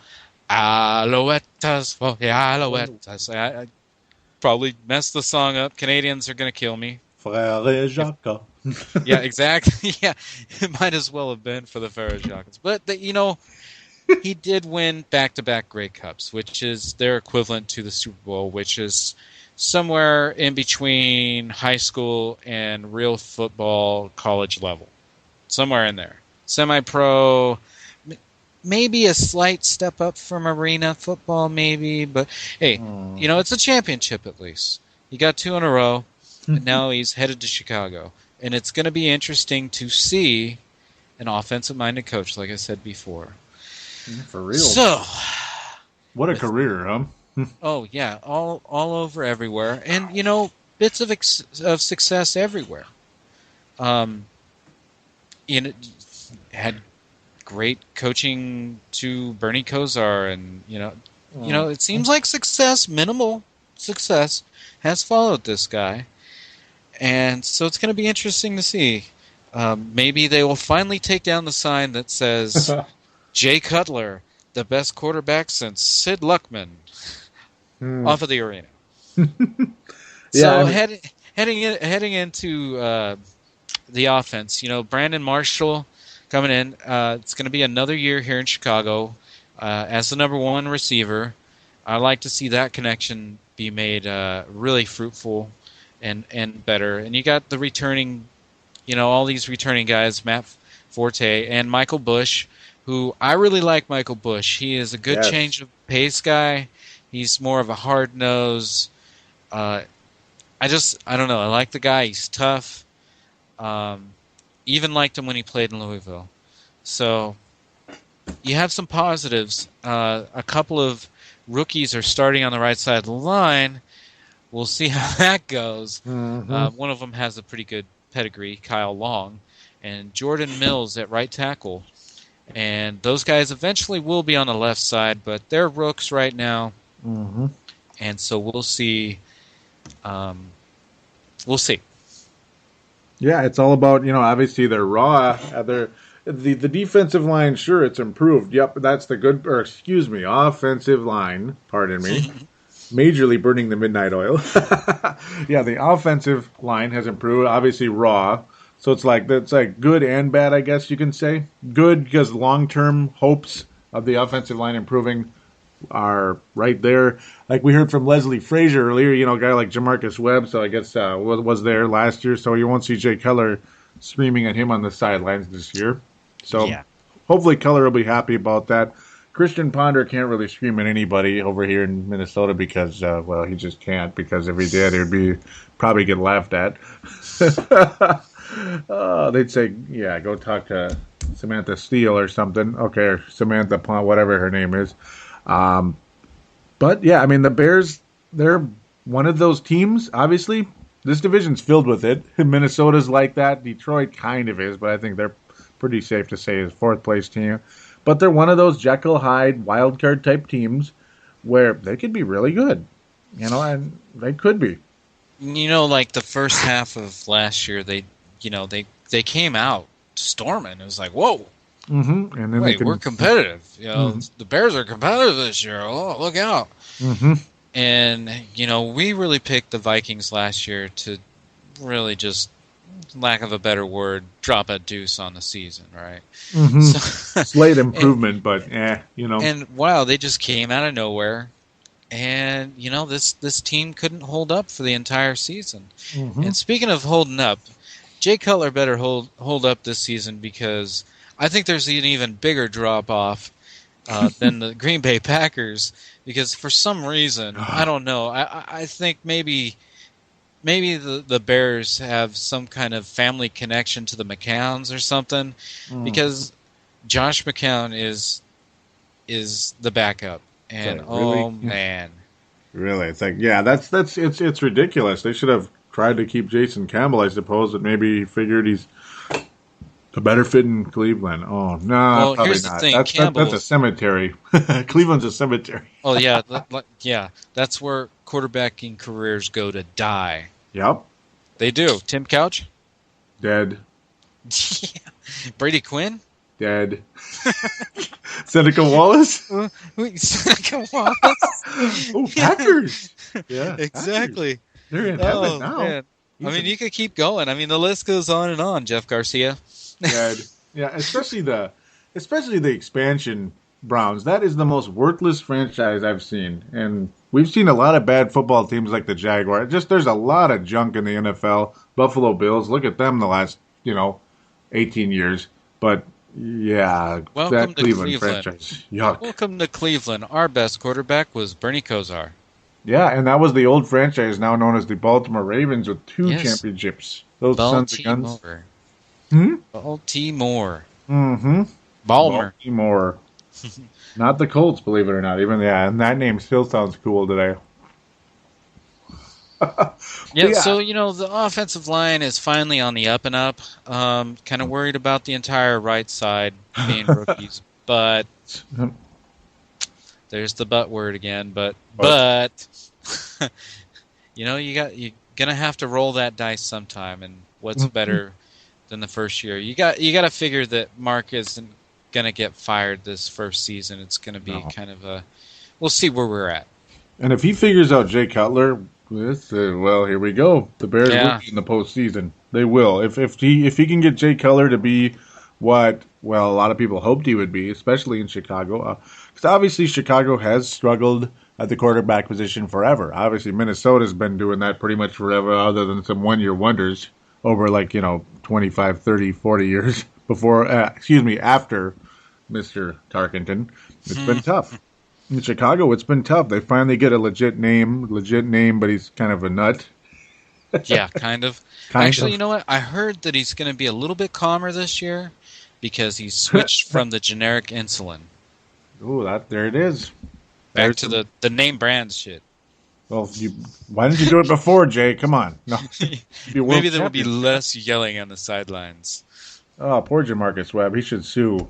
Alouettes. Well, yeah, Alouettes. I probably messed the song up. Canadians are going to kill me. Frère Jacques. Yeah, exactly. Yeah, it might as well have been for the Frère Jacques. But, he did win back-to-back Grey Cups, which is their equivalent to the Super Bowl, which is somewhere in between high school and real football college level. Somewhere in there. Semi-pro, maybe a slight step up from arena football, maybe. But, hey, it's a championship at least. He got 2 in a row, and now he's headed to Chicago. And it's going to be interesting to see an offensive-minded coach, like I said before. For real. So, what a career, huh? Oh yeah, all over everywhere, and bits of success everywhere. Had great coaching to Bernie Kosar, and it seems like minimal success, has followed this guy, and so it's going to be interesting to see. Maybe they will finally take down the sign that says. Jay Cutler, the best quarterback since Sid Luckman, off of the arena. Heading into the offense, Brandon Marshall coming in. It's going to be another year here in Chicago as the number 1 receiver. I like to see that connection be made really fruitful and better. And you got the returning, all these returning guys, Matt Forte and Michael Bush. Who I really like Michael Bush. He is a good change of pace guy. He's more of a hard nose. I don't know. I like the guy. He's tough. Even liked him when he played in Louisville. So you have some positives. A couple of rookies are starting on the right side of the line. We'll see how that goes. Mm-hmm. One of them has a pretty good pedigree, Kyle Long, and Jordan Mills at right tackle. And those guys eventually will be on the left side, but they're rooks right now. Mm-hmm. And so we'll see. We'll see. Yeah, it's all about, obviously they're raw. The defensive line, sure, it's improved. Yep, that's the offensive line, pardon me. Majorly burning the midnight oil. Yeah, the offensive line has improved, obviously raw. So it's like good and bad, I guess you can say. Good because long-term hopes of the offensive line improving are right there. Like we heard from Leslie Frazier earlier, a guy like Jamarcus Webb, so I guess was there last year. So you won't see Jay Cutler screaming at him on the sidelines this year. So hopefully Cutler will be happy about that. Christian Ponder can't really scream at anybody over here in Minnesota because, he just can't. Because if he did, it would probably get laughed at. They'd say, go talk to Samantha Steele or something. Okay, or Samantha Pond, whatever her name is. But, the Bears, they're one of those teams, obviously. This division's filled with it. Minnesota's like that. Detroit kind of is, but I think they're pretty safe to say is 4th place team. But they're one of those Jekyll Hyde wildcard type teams where they could be really good. And they could be. Like the first half of last year, they came out storming. It was like, whoa. Mm-hmm. And then we're competitive. The Bears are competitive this year. Oh, look out. Mm-hmm. And, we really picked the Vikings last year to really just, lack of a better word, drop a deuce on the season, right? Mm-hmm. So, Slight improvement, but And wow, they just came out of nowhere. And, this team couldn't hold up for the entire season. Mm-hmm. And speaking of holding up, Jay Cutler better hold up this season, because I think there's an even bigger drop-off than the Green Bay Packers, because for some reason, I don't know, I think maybe the Bears have some kind of family connection to the McCowns or something, because Josh McCown is the backup. And really? Man. Really, it's like, it's ridiculous. They should have tried to keep Jason Campbell, I suppose, but maybe he figured he's a better fit in Cleveland. Oh, no, well, probably here's not. The thing, That's a cemetery. Cleveland's a cemetery. Oh, yeah. That's where quarterbacking careers go to die. Yep. They do. Tim Couch? Dead. Brady Quinn? Dead. Seneca Wallace? Seneca Wallace? Oh, Packers. Yeah, exactly. Packers. They're in heaven now. Man. I mean, you could keep going. I mean, the list goes on and on, Jeff Garcia. Dead. Yeah, especially the expansion Browns. That is the most worthless franchise I've seen. And we've seen a lot of bad football teams like the Jaguars. There's a lot of junk in the NFL. Buffalo Bills, look at them the last, 18 years. But yeah, welcome that to Cleveland franchise. Yuck. Welcome to Cleveland. Our best quarterback was Bernie Kosar. Yeah, and that was the old franchise now known as the Baltimore Ravens with 2 championships. Those sons of guns. Baltimore. Mm-hmm. Baltimore. Not the Colts, believe it or not. And that name still sounds cool today. So, the offensive line is finally on the up and up. Kind of worried about the entire right side being rookies. But there's the but word again. But you're going to have to roll that dice sometime. And what's better than the first year? You got to figure that Mark isn't going to get fired this first season. It's going to be kind of we'll see where we're at. And if he figures out Jay Cutler, well, here we go. The Bears will be in the postseason. They will. If he can get Jay Cutler to be what, well, a lot of people hoped he would be, especially in Chicago. Because obviously Chicago has struggled at the quarterback position forever. Obviously Minnesota's been doing that pretty much forever, other than some one-year wonders over 25, 30, 40 years before, after Mr. Tarkenton. It's been tough. In Chicago, it's been tough. They finally get a legit name, but he's kind of a nut. Yeah, kind of. Actually, you know what? I heard that he's going to be a little bit calmer this year because he switched from the generic insulin. Ooh, there it is. Back to the name brand shit. Well, why didn't you do it before, Jay? Come on. No. Maybe there will be less yelling on the sidelines. Oh, poor Jamarcus Webb. He should sue.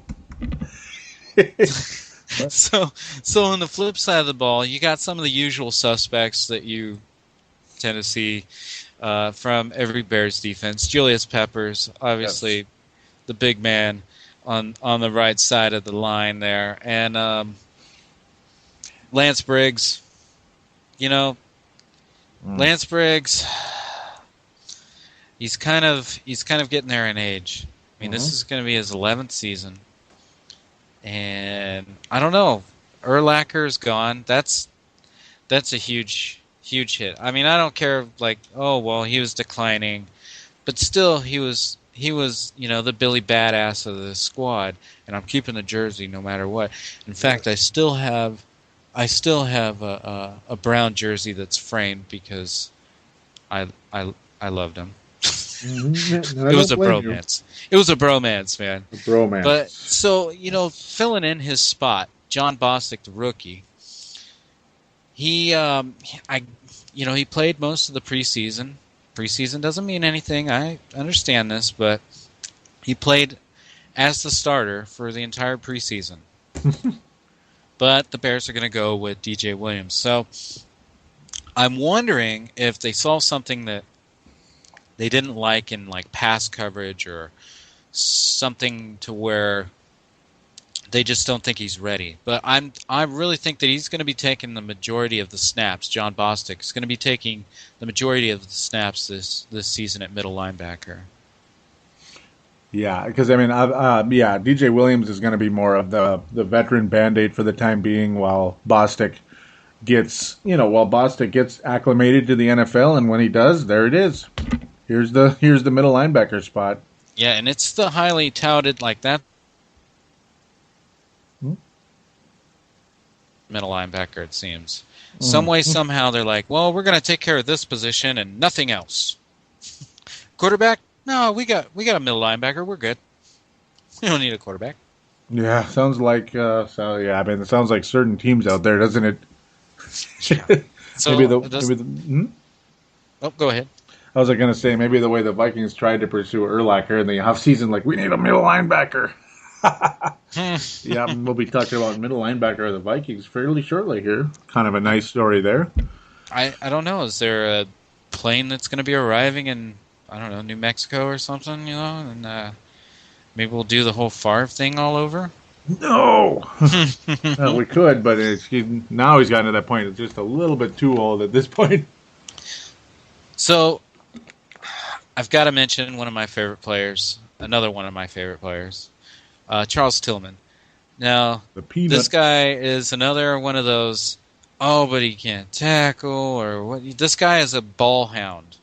So on the flip side of the ball, you got some of the usual suspects that you tend to see from every Bears defense. Julius Peppers, obviously the big man on the right side of the line there, and Lance Briggs. Lance Briggs, he's kind of getting there in age. I mean, this is going to be his 11th season. And I don't know. Urlacher's gone. That's a huge hit. I mean, I don't care. He was declining, but still, he was the Billy Badass of the squad. And I'm keeping the jersey no matter what. In fact, I still have a brown jersey that's framed because I loved him. It was a bromance. It was a bromance, man. A bromance. But so filling in his spot, John Bostic, the rookie. He played most of the preseason. Preseason doesn't mean anything. I understand this, but he played as the starter for the entire preseason. But the Bears are going to go with DJ Williams. So I'm wondering if they saw something that they didn't like in pass coverage or something to where They just don't think he's ready. But I really think that he's going to be taking the majority of the snaps. John Bostic is going to be taking the majority of the snaps this season at middle linebacker. Yeah, because DJ Williams is going to be more of the veteran Band-Aid for the time being, while Bostic gets acclimated to the NFL, and when he does, there it is. Here's the middle linebacker spot. Yeah, and it's the highly touted like that middle linebacker. It seems some way somehow they're like, well, we're going to take care of this position and nothing else. Quarterback. No, we got a middle linebacker. We're good. We don't need a quarterback. Yeah, sounds like it sounds like certain teams out there, doesn't it? So go ahead. I was going to say maybe the way the Vikings tried to pursue Urlacher in the offseason, like we need a middle linebacker. Yeah, we'll be talking about middle linebacker of the Vikings fairly shortly here. Kind of a nice story there. I don't know. Is there a plane that's going to be arriving in, I don't know, New Mexico or something, and maybe we'll do the whole Favre thing all over? No! Well, we could, but now he's gotten to that point. It's just a little bit too old at this point. So, I've got to mention another one of my favorite players, Charles Tillman. Now, this guy is another one of those, but he can't tackle, or what? This guy is a ball hound.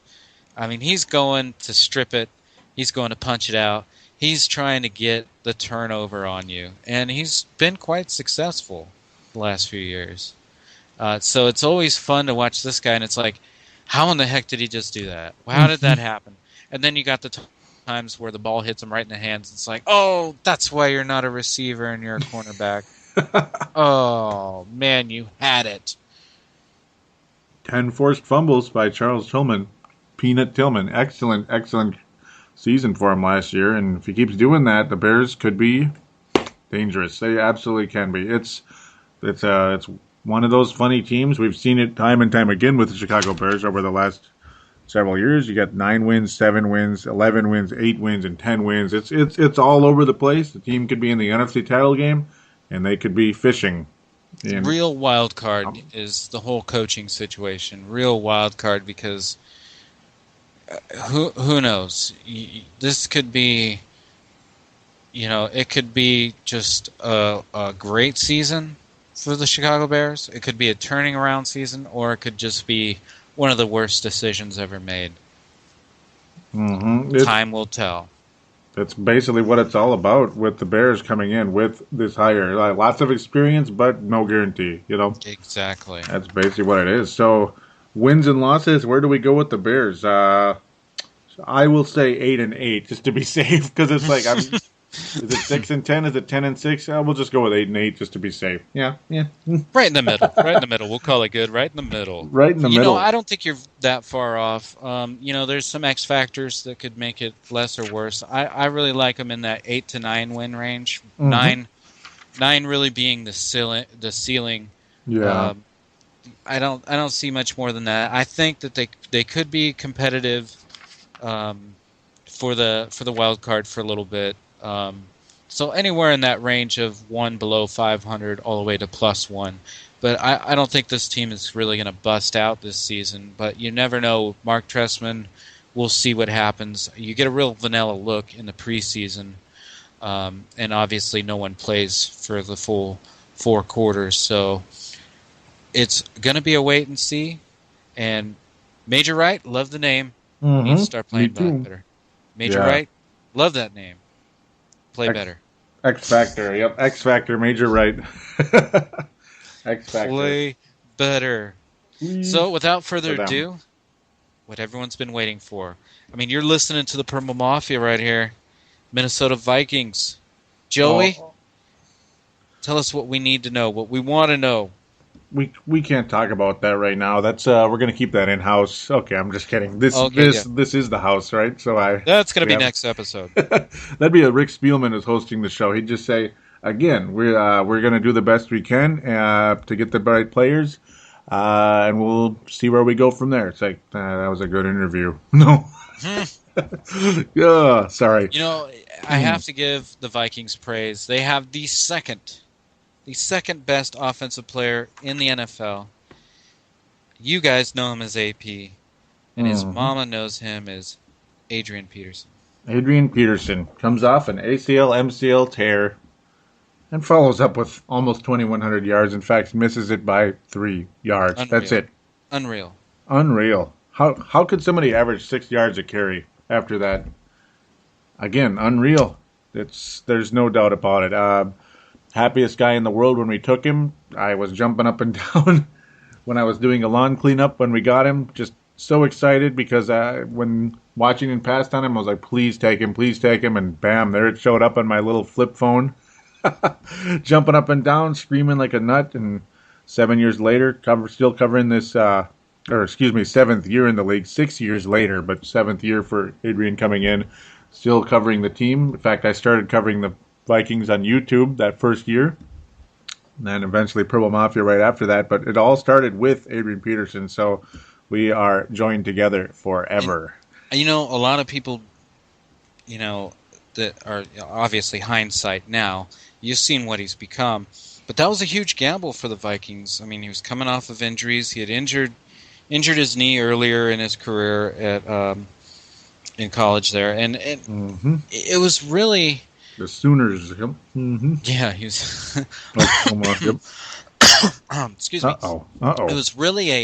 I mean, he's going to strip it. He's going to punch it out. He's trying to get the turnover on you. And he's been quite successful the last few years. So it's always fun to watch this guy, and it's like, how in the heck did he just do that? How did that happen? And then you got the times where the ball hits him right in the hands. It's like, oh, that's why you're not a receiver and you're a cornerback. Oh, man, you had it. 10 forced fumbles by Charles Tillman. Peanut Tillman. Excellent season for him last year. And if he keeps doing that, the Bears could be dangerous. They absolutely can be. It's one of those funny teams. We've seen it time and time again with the Chicago Bears over the last several years. You got 9 wins, 7 wins, 11 wins, 8 wins, and 10 wins. It's all over the place. The team could be in the NFC title game, and they could be fishing. Real wild card is the whole coaching situation. Real wild card because who knows? This could be, it could be just a great season for the Chicago Bears. It could be a turning around season, or it could just be one of the worst decisions ever made. Time will tell. That's basically what it's all about with the Bears coming in with this hire. Lots of experience, but no guarantee, Exactly. That's basically what it is. So, wins and losses, where do we go with the Bears? I will say 8-8 just to be safe, because it's like, is it 6-10? Is it 10-6? We'll just go with 8-8 just to be safe. Yeah. Right in the middle. We'll call it good. Right in the middle. Right in the middle. I don't think you're that far off. There's some X factors that could make it less or worse. I really like them in that 8 to 9 win range. Mm-hmm. 9 really being the ceiling. Yeah. I don't see much more than that. I think that they could be competitive for the wild card for a little bit. So anywhere in that range of 1 below 500 all the way to +1. But I don't think this team is really going to bust out this season. But you never know. Mark Trestman, we'll see what happens. You get a real vanilla look in the preseason. And obviously no one plays for the full 4 quarters. So it's going to be a wait and see. And Major Wright, love the name. Mm-hmm. Need to start playing better. Major Wright, love that name. Play better. X Factor, yep. X Factor, Major Wright. X Factor. Play better. So, without further ado, what everyone's been waiting for. I mean, you're listening to the Purple Mafia right here. Minnesota Vikings. Joey, tell us what we need to know, what we want to know. We can't talk about that right now. That's we're gonna keep that in house. Okay, I'm just kidding. This is the house, right? So that's gonna be next episode. That'd be Rick Spielman is hosting the show. He'd just say again, we're gonna do the best we can to get the right players, and we'll see where we go from there. It's like that was a good interview. No. Yeah, sorry. You know, I have to give the Vikings praise. They have the second best offensive player in the NFL. You guys know him as AP, and his mama knows him as Adrian Peterson. Adrian Peterson comes off an ACL, MCL tear and follows up with almost 2,100 yards. In fact, misses it by 3 yards. Unreal. That's it. Unreal. How could somebody average 6 yards a carry after that? Again, unreal. There's no doubt about it. Happiest guy in the world when we took him. I was jumping up and down when I was doing a lawn cleanup when we got him. Just so excited because when watching and passed on him, I was like, please take him. And bam, there it showed up on my little flip phone. Jumping up and down, screaming like a nut. And 7 years later, still covering this, 7th year in the league. 6 years later, but 7th year for Adrian coming in. Still covering the team. In fact, I started covering the Vikings on YouTube that first year. And then eventually Purple Mafia right after that. But it all started with Adrian Peterson. So we are joined together forever. And, you know, a lot of people, you know, that are obviously hindsight now. You've seen what he's become. But that was a huge gamble for the Vikings. I mean, he was coming off of injuries. He had injured his knee earlier in his career at in college there. And it was really... The Sooners. Yeah, he was... Excuse me. Uh-oh. It was really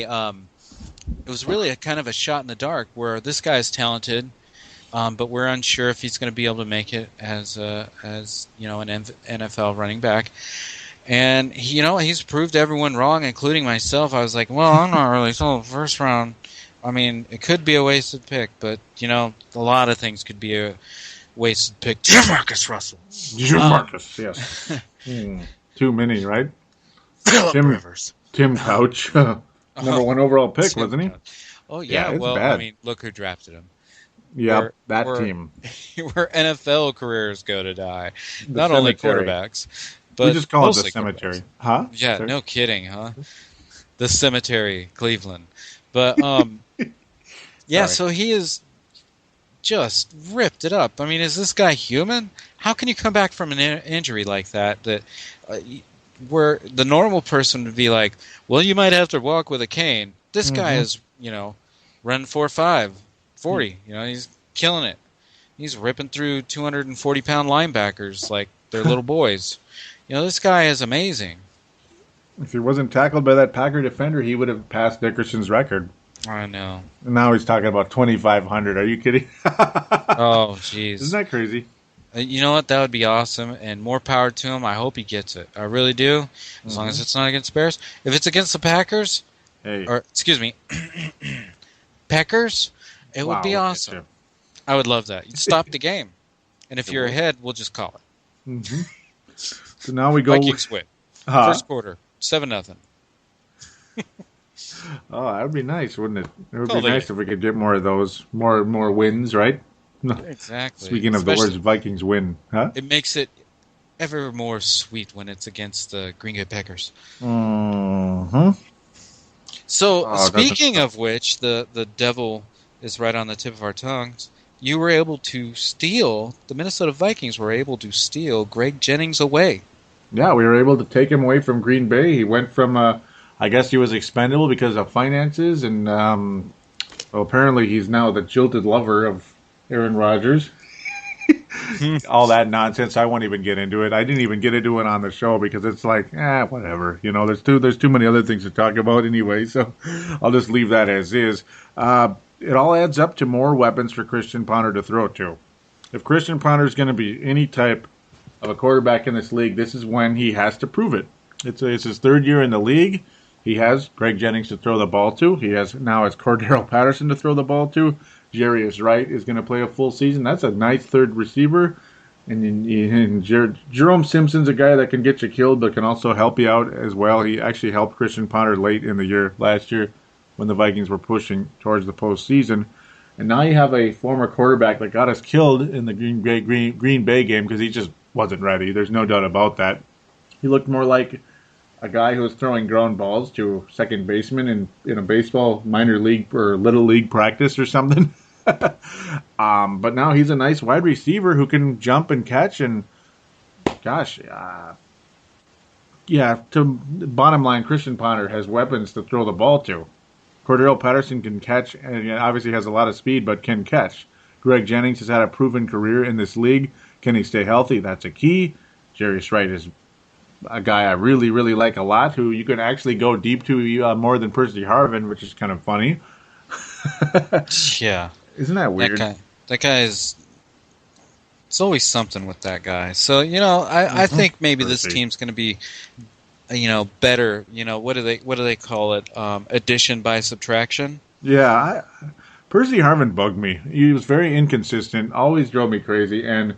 a kind of a shot in the dark where this guy's talented, but we're unsure if he's going to be able to make it as you know, an NFL running back. And he's proved everyone wrong, including myself. I was like, well, I'm not really sold. First round, I mean, it could be a wasted pick, but a lot of things could be a wasted pick. Jamarcus Russell. Jamarcus, yes. Too many, right? Tim Rivers. Tim Couch. Number one overall pick, wasn't he? Oh, yeah. Well, bad. I mean, look who drafted him. Yeah, that team. Where NFL careers go to die. Not only quarterbacks, but we just call it the cemetery. Huh? Yeah, sorry. No kidding, huh? The cemetery, Cleveland. But, yeah, so he is just ripped it up. I mean, is this guy human? How can you come back from an injury like that where the normal person would be like, well, you might have to walk with a cane. This guy is, run 4.5, 40. He's killing it. He's ripping through 240-pound linebackers like they're little boys. This guy is amazing. If he wasn't tackled by that Packer defender, he would have passed Dickerson's record. I know. And now he's talking about 2,500. Are you kidding? Oh, jeez. Isn't that crazy? You know what? That would be awesome, and more power to him. I hope he gets it. I really do, as long as it's not against Bears. If it's against the Packers, Packers, it would be awesome. I would love that. You'd stop the game, and if you're ahead, we'll just call it. So now we go. Vikings win. First quarter, 7-0. Oh, that would be nice, wouldn't it? It would be nice if we could get more of those, more wins, right? Exactly. Speaking of the words, Vikings win, huh? It makes it ever more sweet when it's against the Green Bay Packers. So, speaking of which, the devil is right on the tip of our tongues. You were able to steal, the Minnesota Vikings were able to steal Greg Jennings away. Yeah, we were able to take him away from Green Bay. He went from, I guess he was expendable because of finances, and apparently he's now the jilted lover of Aaron Rodgers. All that nonsense. I won't even get into it. I didn't even get into it on the show because it's like, whatever. There's too many other things to talk about anyway, so I'll just leave that as is. It all adds up to more weapons for Christian Ponder to throw to. If Christian Ponder is going to be any type of a quarterback in this league, this is when he has to prove it. It's his third year in the league. He has Greg Jennings to throw the ball to. He has Cordero Patterson to throw the ball to. Jarius Wright is going to play a full season. That's a nice third receiver. And Jerome Simpson's a guy that can get you killed but can also help you out as well. He actually helped Christian Ponder late in the year last year when the Vikings were pushing towards the postseason. And now you have a former quarterback that got us killed in the Green Bay game because he just wasn't ready. There's no doubt about that. He looked more like a guy who was throwing ground balls to second baseman in a baseball minor league or little league practice or something. But now he's a nice wide receiver who can jump and catch. And gosh, to bottom line, Christian Ponder has weapons to throw the ball to. Cordero Patterson can catch, and obviously has a lot of speed, but can catch. Greg Jennings has had a proven career in this league. Can he stay healthy? That's a key. Jarius Wright is a guy I really, really like a lot, who you can actually go deep to more than Percy Harvin, which is kind of funny. Yeah. Isn't that weird? That guy is... It's always something with that guy. So, I think maybe this team's going to be, better. What do they call it? Addition by subtraction? Yeah, Percy Harvin bugged me. He was very inconsistent, always drove me crazy, and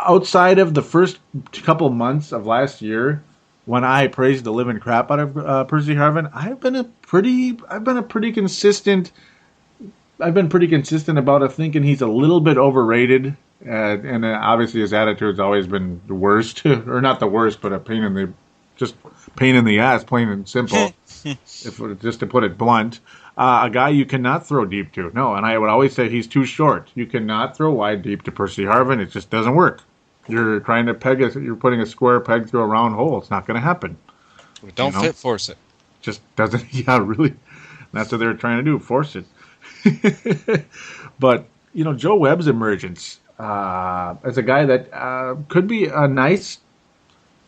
outside of the first couple months of last year, when I praised the living crap out of Percy Harvin, I've been pretty consistent about thinking he's a little bit overrated, and obviously his attitude's always been the worst, or not the worst, but a pain in the ass, plain and simple, just to put it blunt. A guy you cannot throw deep to. No, and I would always say he's too short. You cannot throw wide deep to Percy Harvin. It just doesn't work. You're trying to you're putting a square peg through a round hole. It's not going to happen. Don't fit, force it. Just doesn't, really. That's what they're trying to do, force it. But, Joe Webb's emergence as a guy that could be a nice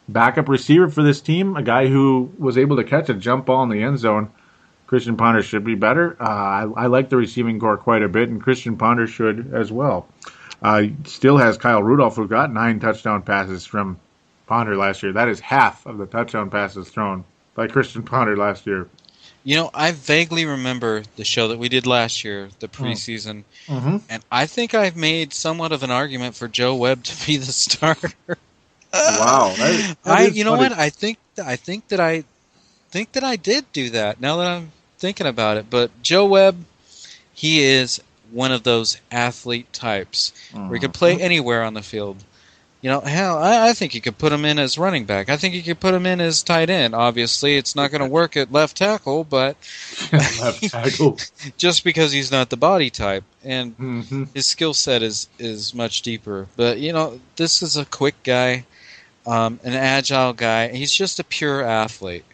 backup receiver for this team, a guy who was able to catch a jump ball in the end zone. Christian Ponder should be better. I like the receiving core quite a bit, and Christian Ponder should as well. Still has Kyle Rudolph, who got 9 touchdown passes from Ponder last year. That is half of the touchdown passes thrown by Christian Ponder last year. I vaguely remember the show that we did last year, the preseason, and I think I've made somewhat of an argument for Joe Webb to be the starter. Wow, what? I think that I did do that, now that I'm thinking about it. But Joe Webb, he is one of those athlete types where he could play anywhere on the field. Hell, I think you could put him in as running back. I think you could put him in as tight end. Obviously, it's not going to work at left tackle, but left tackle, just because he's not the body type, and his skill set is much deeper. But this is a quick guy, an agile guy. He's just a pure athlete.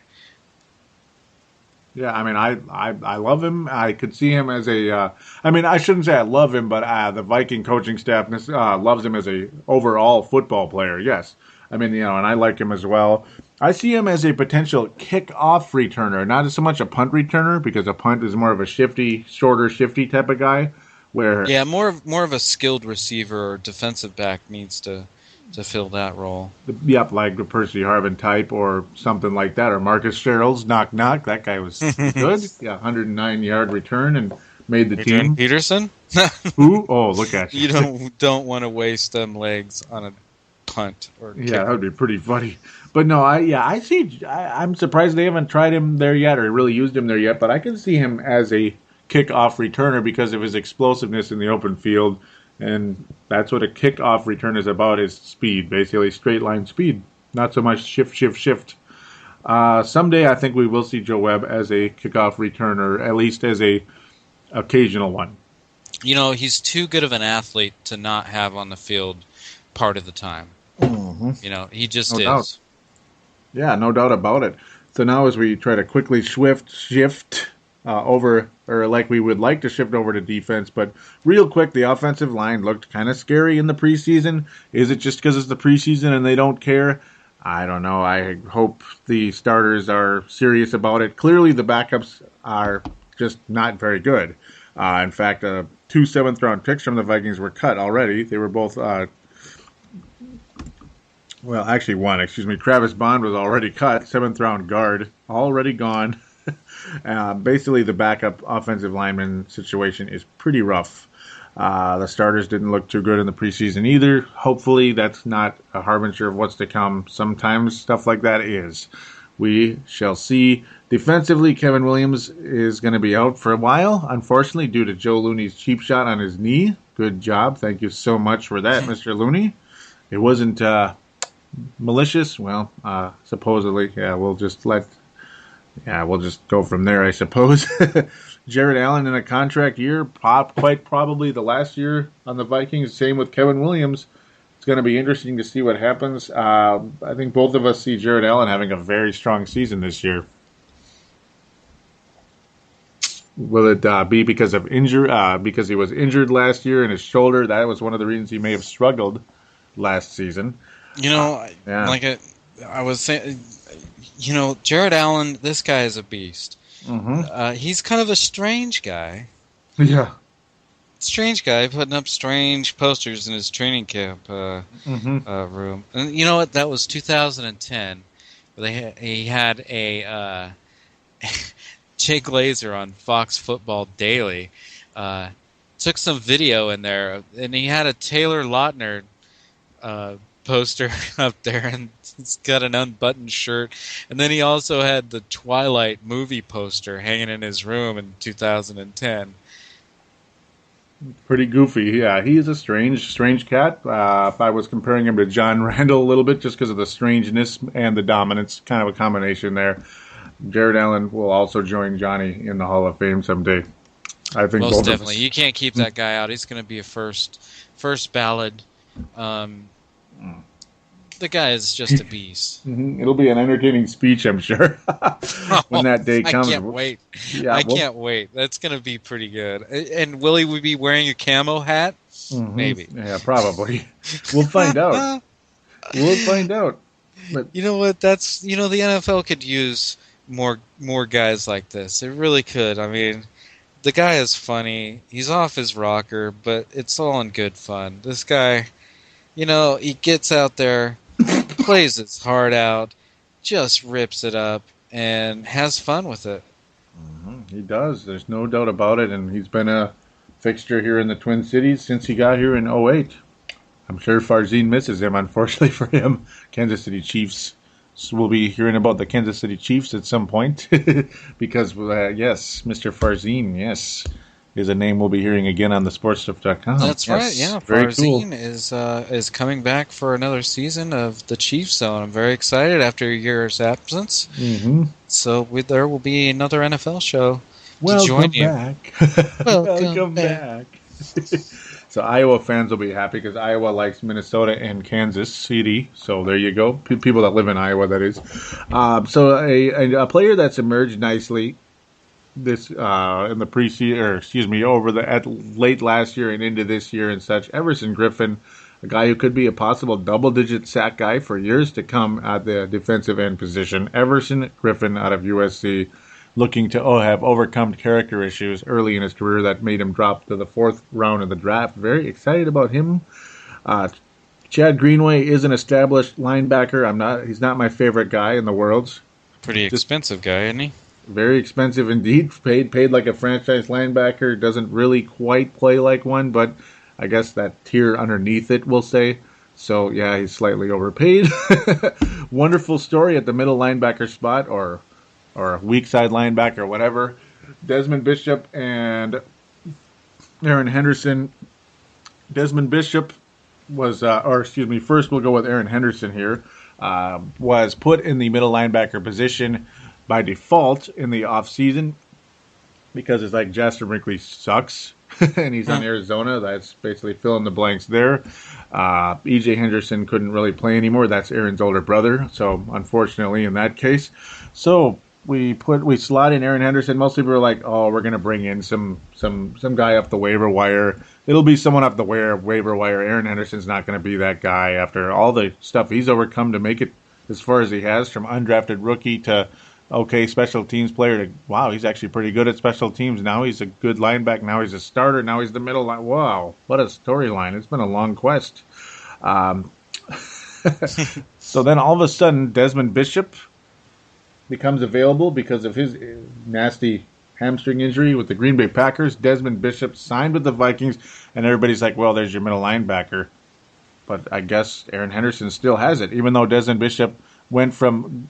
Yeah, I love him. I could see him as a. I shouldn't say I love him, but the Viking coaching staff loves him as a overall football player. Yes, and I like him as well. I see him as a potential kick-off returner, not so much a punt returner, because a punt is more of a shorter, shifty type of guy. Where more of a skilled receiver or defensive back needs to fill that role. Yep, like the Percy Harvin type or something like that, or Marcus Sherrill's knock. That guy was good. Yeah, 109-yard return and made the team. Peterson? Who? Oh, look at you. You don't want to waste them legs on a punt or kick. Yeah, that would be pretty funny. But no, I'm surprised they haven't tried him there yet or really used him there yet, but I can see him as a kickoff returner because of his explosiveness in the open field. And that's what a kickoff return is about, is speed, basically straight line speed. Not so much shift. Someday I think we will see Joe Webb as a kickoff returner, at least as a occasional one. He's too good of an athlete to not have on the field part of the time. He just is. Doubt. Yeah, no doubt about it. So now as we try to quickly shift over, or like we would like to shift over to defense, but real quick, the offensive line looked kind of scary in the preseason. Is it just because it's the preseason and they don't care? I don't know. I hope the starters are serious about it. Clearly, the backups are just not very good. In fact, 2 7th-round picks from the Vikings were cut already. They were both, actually one. Travis Bond was already cut, 7th-round guard, already gone. Basically, the backup offensive lineman situation is pretty rough. The starters didn't look too good in the preseason either. Hopefully, that's not a harbinger of what's to come. Sometimes stuff like that is. We shall see. Defensively, Kevin Williams is going to be out for a while, unfortunately, due to Joe Looney's cheap shot on his knee. Good job. Thank you so much for that, Mr. Looney. It wasn't malicious. Well, supposedly. Yeah, we'll just let Yeah, we'll just go from there, I suppose. Jared Allen in a contract year, quite probably the last year on the Vikings. Same with Kevin Williams. It's going to be interesting to see what happens. I think both of us see Jared Allen having a very strong season this year. Will it be because of because he was injured last year in his shoulder? That was one of the reasons he may have struggled last season. I was saying, Jared Allen, this guy is a beast. Mm-hmm. He's kind of a strange guy. Yeah. Strange guy putting up strange posters in his training camp room. And you know what? That was 2010. He had a Jay Glazer on Fox Football Daily. Took some video in there, and he had a Taylor Lautner poster up there, and he's got an unbuttoned shirt. And then he also had the Twilight movie poster hanging in his room in 2010. Pretty goofy. Yeah, he is a strange cat. If I was comparing him to John Randall a little bit, just because of the strangeness and the dominance, kind of a combination there. Jared Allen will also join Johnny in the Hall of Fame someday. I think most definitely. You can't keep that guy out. He's going to be a first ballot. The guy is just a beast. It'll be an entertaining speech, I'm sure, when that day comes. I can't wait. I can't wait. That's going to be pretty good. And will he be wearing a camo hat? Mm-hmm. Maybe. Yeah, probably. We'll find out. But you know what? The NFL could use more guys like this. It really could. I mean, the guy is funny. He's off his rocker, but it's all in good fun. This guy, he gets out there, plays his heart out, just rips it up, and has fun with it. Mm-hmm. He does. There's no doubt about it, and he's been a fixture here in the Twin Cities since he got here in 2008. I'm sure Farzine misses him, unfortunately for him. Kansas City Chiefs. So we'll be hearing about the Kansas City Chiefs at some point because, yes, Mr. Farzine, yes, is a name we'll be hearing again on the sportstuff.com. That's yes, right, yeah. Very Farzine cool. is coming back for another season of the Chiefs Zone. I'm very excited after a year's absence. Mm-hmm. So there will be another NFL show Welcome to join back. you. Welcome back. So Iowa fans will be happy because Iowa likes Minnesota and Kansas City. So there you go. People that live in Iowa, that is. So a player that's emerged nicely this in the preseason, at late last year and into this year and such. Everson Griffin, a guy who could be a possible double-digit sack guy for years to come at the defensive end position. Everson Griffin out of USC. Looking to have overcome character issues early in his career that made him drop to the 4th round of the draft. Very excited about him. Chad Greenway is an established linebacker. He's not my favorite guy in the world. Pretty expensive guy, isn't he? Very expensive indeed. Paid like a franchise linebacker. Doesn't really quite play like one, but I guess that tier underneath it, we'll say. So yeah, he's slightly overpaid. Wonderful story at the middle linebacker spot, or weak side linebacker, whatever. Desmond Bishop and Aaron Henderson. Desmond Bishop was, first we'll go with Aaron Henderson here, was put in the middle linebacker position by default in the offseason because it's like Jasper Brinkley sucks and he's on Arizona. That's basically fill in the blanks there. E.J. Henderson couldn't really play anymore. That's Aaron's older brother. So unfortunately in that case. So we slot in Aaron Henderson. Most people are like, oh, we're going to bring in some guy up the waiver wire. It'll be someone up the waiver wire. Aaron Henderson's not going to be that guy after all the stuff he's overcome to make it as far as he has, from undrafted rookie to okay special teams player to, wow, he's actually pretty good at special teams. Now he's a good linebacker. Now he's a starter. Now he's the middle line. Wow, what a storyline. It's been a long quest. So then all of a sudden, Desmond Bishop becomes available because of his nasty hamstring injury with the Green Bay Packers. Desmond Bishop signed with the Vikings, and everybody's like, well, there's your middle linebacker. But I guess Aaron Henderson still has it, even though Desmond Bishop went from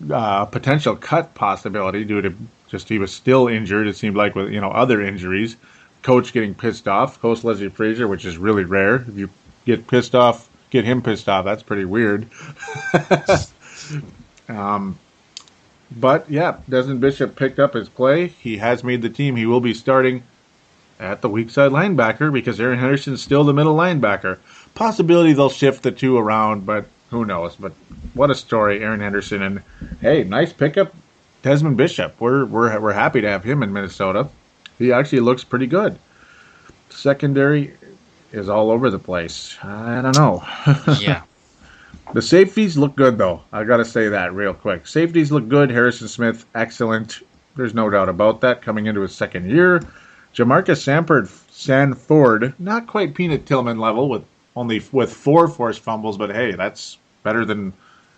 potential cut possibility due to just he was still injured, it seemed like, with other injuries. Coach getting pissed off, Coach Leslie Frazier, which is really rare. If you get him pissed off, that's pretty weird. But, yeah, Desmond Bishop picked up his play. He has made the team. He will be starting at the weak side linebacker because Aaron Henderson's still the middle linebacker. Possibility they'll shift the two around, but who knows. But what a story, Aaron Henderson. And, hey, nice pickup, Desmond Bishop. We're happy to have him in Minnesota. He actually looks pretty good. Secondary is all over the place. I don't know. Yeah. The safeties look good, though. I got to say that real quick. Safeties look good. Harrison Smith, excellent. There's no doubt about that. Coming into his second year. Jamarcus Sanford, not quite Peanut Tillman level with 4 forced fumbles, but hey, that's better than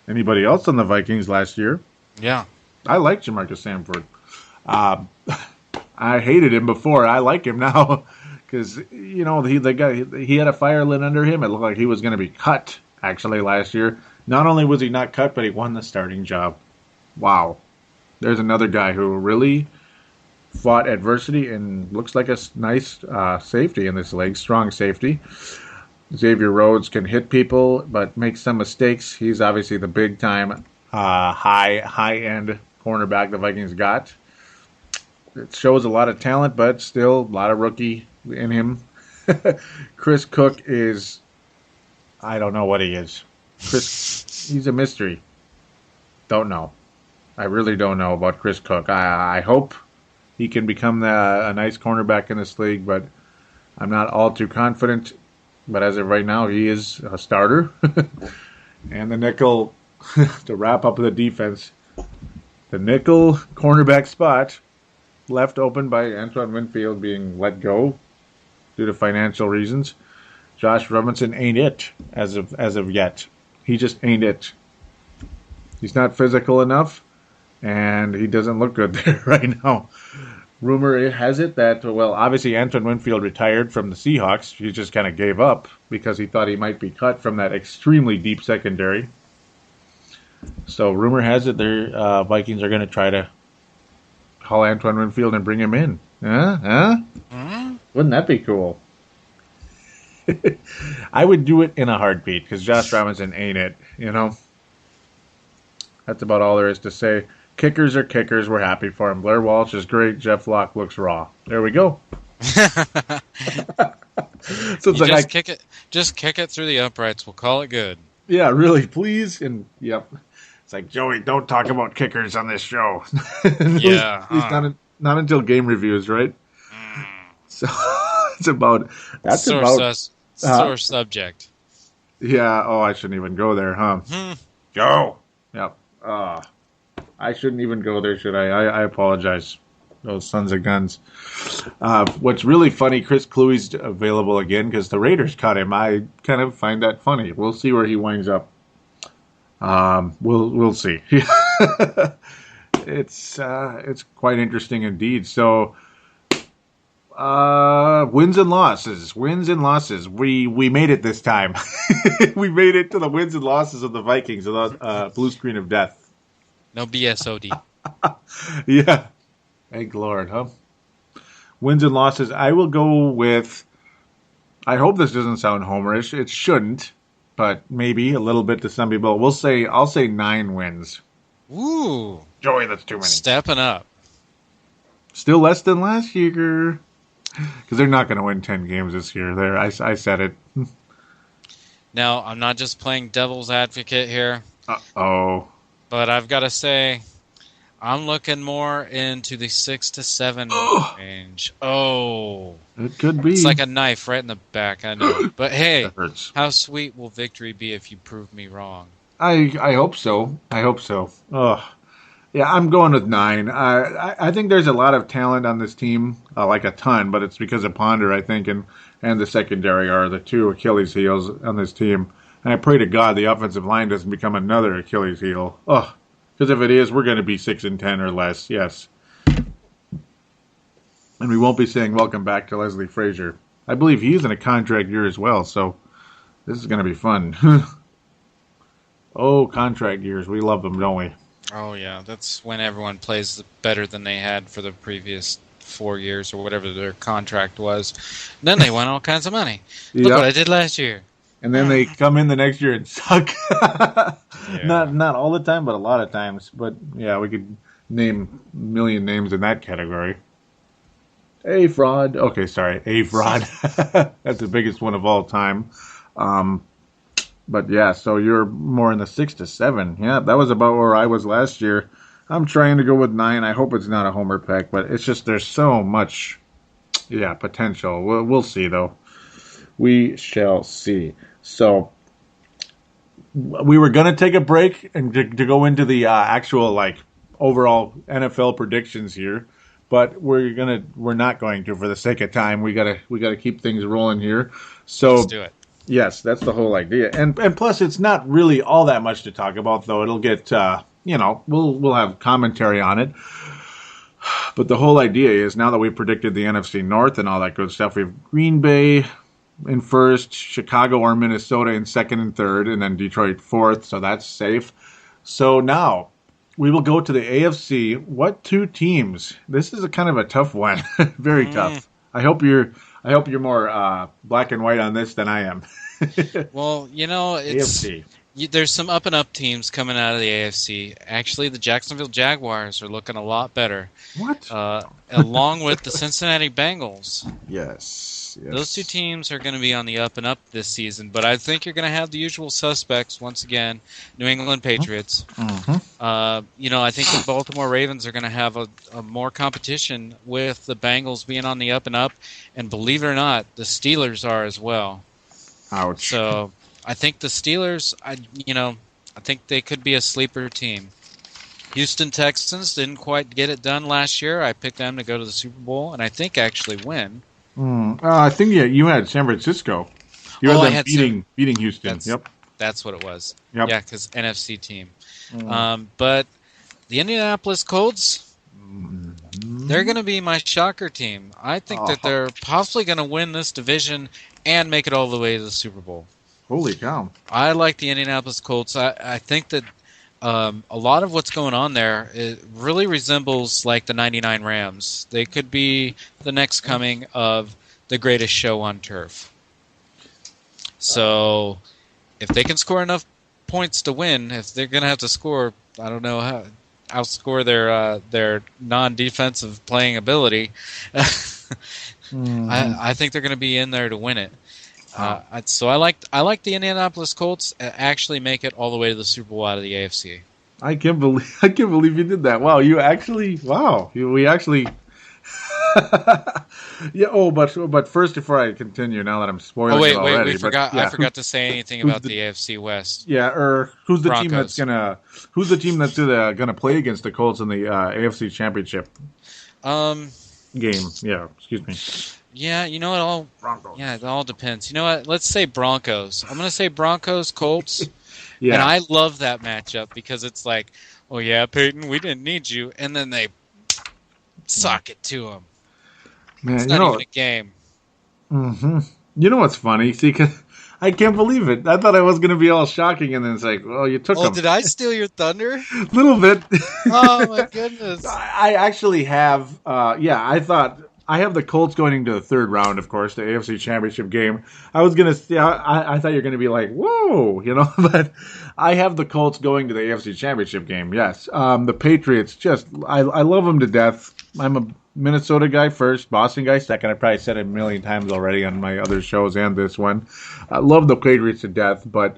anybody else on the Vikings last year. Yeah. I like Jamarcus Sanford. I hated him before. I like him now because, he had a fire lit under him. It looked like he was going to be cut. Actually, last year, not only was he not cut, but he won the starting job. Wow. There's another guy who really fought adversity and looks like a nice safety in this league, strong safety. Xavier Rhodes can hit people, but makes some mistakes. He's obviously the big-time high-end cornerback the Vikings got. It shows a lot of talent, but still a lot of rookie in him. Chris Cook is... I don't know what he is. He's a mystery. Don't know. I really don't know about Chris Cook. I hope he can become a nice cornerback in this league, but I'm not all too confident. But as of right now, he is a starter. And the nickel, to wrap up the defense, the nickel cornerback spot left open by Antoine Winfield being let go due to financial reasons. Josh Robinson ain't it as of yet. He just ain't it. He's not physical enough, and he doesn't look good there right now. Rumor has it that, well, obviously Antoine Winfield retired from the Seahawks. He just kind of gave up because he thought he might be cut from that extremely deep secondary. So rumor has it their Vikings are going to try to call Antoine Winfield and bring him in. Mm-hmm. Wouldn't that be cool? I would do it in a heartbeat because Josh Robinson ain't it, That's about all there is to say. Kickers are kickers. We're happy for him. Blair Walsh is great. Jeff Locke looks raw. There we go. So it's just kick it through the uprights. We'll call it good. Yeah, really, please. And yep, it's like, Joey, don't talk about kickers on this show. Yeah, at least not until game reviews, right? So it's about sore subject. Yeah. Oh, I shouldn't even go there, huh? Go. Yep. I shouldn't even go there, should I? I apologize. Those sons of guns. What's really funny, Chris Cluey's available again because the Raiders cut him. I kind of find that funny. We'll see where he winds up. We'll see. It's quite interesting indeed. So, wins and losses. We made it this time. We made it to the wins and losses of the Vikings without blue screen of death. No BSOD. Yeah. Thank Lord, huh? Wins and losses. I will go with... I hope this doesn't sound homerish. It shouldn't, but maybe a little bit to some people. I'll say 9 wins. Ooh. Joey, that's too many. Stepping up. Still less than last year. Because they're not going to win 10 games this year. I said it. Now, I'm not just playing devil's advocate here. Uh-oh. But I've got to say, I'm looking more into the 6 to 7 range. Oh. It could be. It's like a knife right in the back, I know. But hey, how sweet will victory be if you prove me wrong? I hope so. Ugh. Yeah, I'm going with 9. I think there's a lot of talent on this team, like a ton, but it's because of Ponder, I think, and the secondary are the 2 Achilles heels on this team. And I pray to God the offensive line doesn't become another Achilles heel. Ugh. Because if it is, we're going to be 6-10 or less, yes. And we won't be saying welcome back to Leslie Frazier. I believe he's in a contract year as well, so this is going to be fun. Oh, contract years. We love them, don't we? Oh, yeah. That's when everyone plays better than they had for the previous 4 years or whatever their contract was. And then they won all kinds of money. Look what I did last year. and then they come in the next year and suck. Not all the time, but a lot of times. But yeah, we could name a million names in that category. A fraud. Okay, sorry, a fraud. That's the biggest one of all time. But yeah, so you're more in the 6 to 7. Yeah, that was about where I was last year. I'm trying to go with 9. I hope it's not a homer pick, but it's just there's so much, potential. We'll see though. We shall see. So we were gonna take a break and to go into the actual overall NFL predictions here, but we're not going to for the sake of time. We gotta keep things rolling here. So let's do it. Yes, that's the whole idea, and plus it's not really all that much to talk about though. It'll get we'll have commentary on it. But the whole idea is now that we've predicted the NFC North and all that good stuff, we have Green Bay in first, Chicago or Minnesota in second and third, and then Detroit fourth, so that's safe. So now we will go to the AFC. What two teams? This is a kind of a tough one. Very tough. I hope you're more black and white on this than I am. Well, it's AFC. There's some up and up teams coming out of the AFC. Actually, the Jacksonville Jaguars are looking a lot better. What? Along with the Cincinnati Bengals. Yes. Those two teams are going to be on the up and up this season, but I think you're going to have the usual suspects once again. New England Patriots. I think the Baltimore Ravens are going to have a more competition with the Bengals being on the up and up, and believe it or not, the Steelers are as well. Ouch. So I think the Steelers, I think they could be a sleeper team. Houston Texans didn't quite get it done last year. I picked them to go to the Super Bowl, and I think actually win. I think you had San Francisco. You had them beating Houston. That's what it was. Yep. Yeah, because NFC team. But the Indianapolis Colts, they're going to be my shocker team. I think that they're possibly going to win this division and make it all the way to the Super Bowl. Holy cow. I like the Indianapolis Colts. I think that a lot of what's going on there, it really resembles like the 99 Rams. They could be the next coming of the greatest show on turf. So if they can score enough points to win, if they're going to have to score, I don't know how, outscore their non-defensive playing ability, I think they're going to be in there to win it. So I like the Indianapolis Colts actually make it all the way to the Super Bowl out of the AFC. I can't believe you did that. Wow, we actually. Yeah. Oh, but first, before I continue, now that I'm spoiling it already. I forgot to say anything about the AFC West. Yeah, or who's the Broncos. team that's gonna play against the Colts in the AFC Championship game? Yeah, excuse me. Yeah, it all depends. You know what? Let's say Broncos. I'm going to say Broncos, Colts. Yeah. And I love that matchup because it's like, oh yeah, Peyton, we didn't need you. And then they sock it to them. Man, it's not even a game. Mm-hmm. You know what's funny? See, 'cause I can't believe it. I thought I was going to be all shocking, and then it's like, well, you took them. Did I steal your thunder? A little bit. Oh, my goodness. I actually have, I thought... I have the Colts going into the third round, of course, the AFC Championship game. I was going to, I thought you were going to be like, whoa, but I have the Colts going to the AFC Championship game, yes. The Patriots, I love them to death. I'm a Minnesota guy first, Boston guy second. I probably said it a million times already on my other shows and this one. I love the Patriots to death, but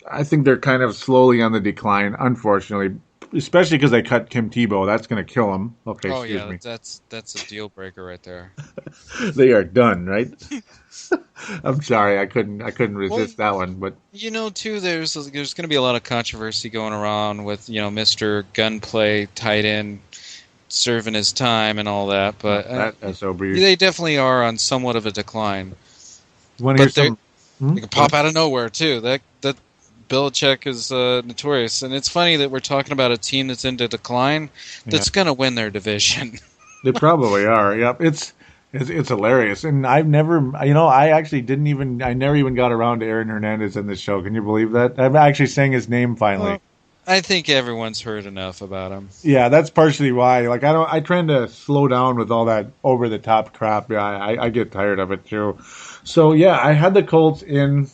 I think they're kind of slowly on the decline, unfortunately. Especially because they cut Tim Tebow. That's going to kill him. Okay, excuse me. That's a deal breaker right there. They are done, right? I'm sorry, I couldn't resist that one. But too, there's going to be a lot of controversy going around with Mr. Gunplay tight end serving his time and all that. But they definitely are on somewhat of a decline. They can pop out of nowhere too. That Belichick is notorious, and it's funny that we're talking about a team that's into decline that's going to win their division. They probably are. Yep, it's hilarious, and I've never, I never even got around to Aaron Hernandez in this show. Can you believe that? I'm actually saying his name finally. Well, I think everyone's heard enough about him. Yeah, that's partially why. I try to slow down with all that over the top crap. Yeah, I get tired of it too. So yeah, I had the Colts in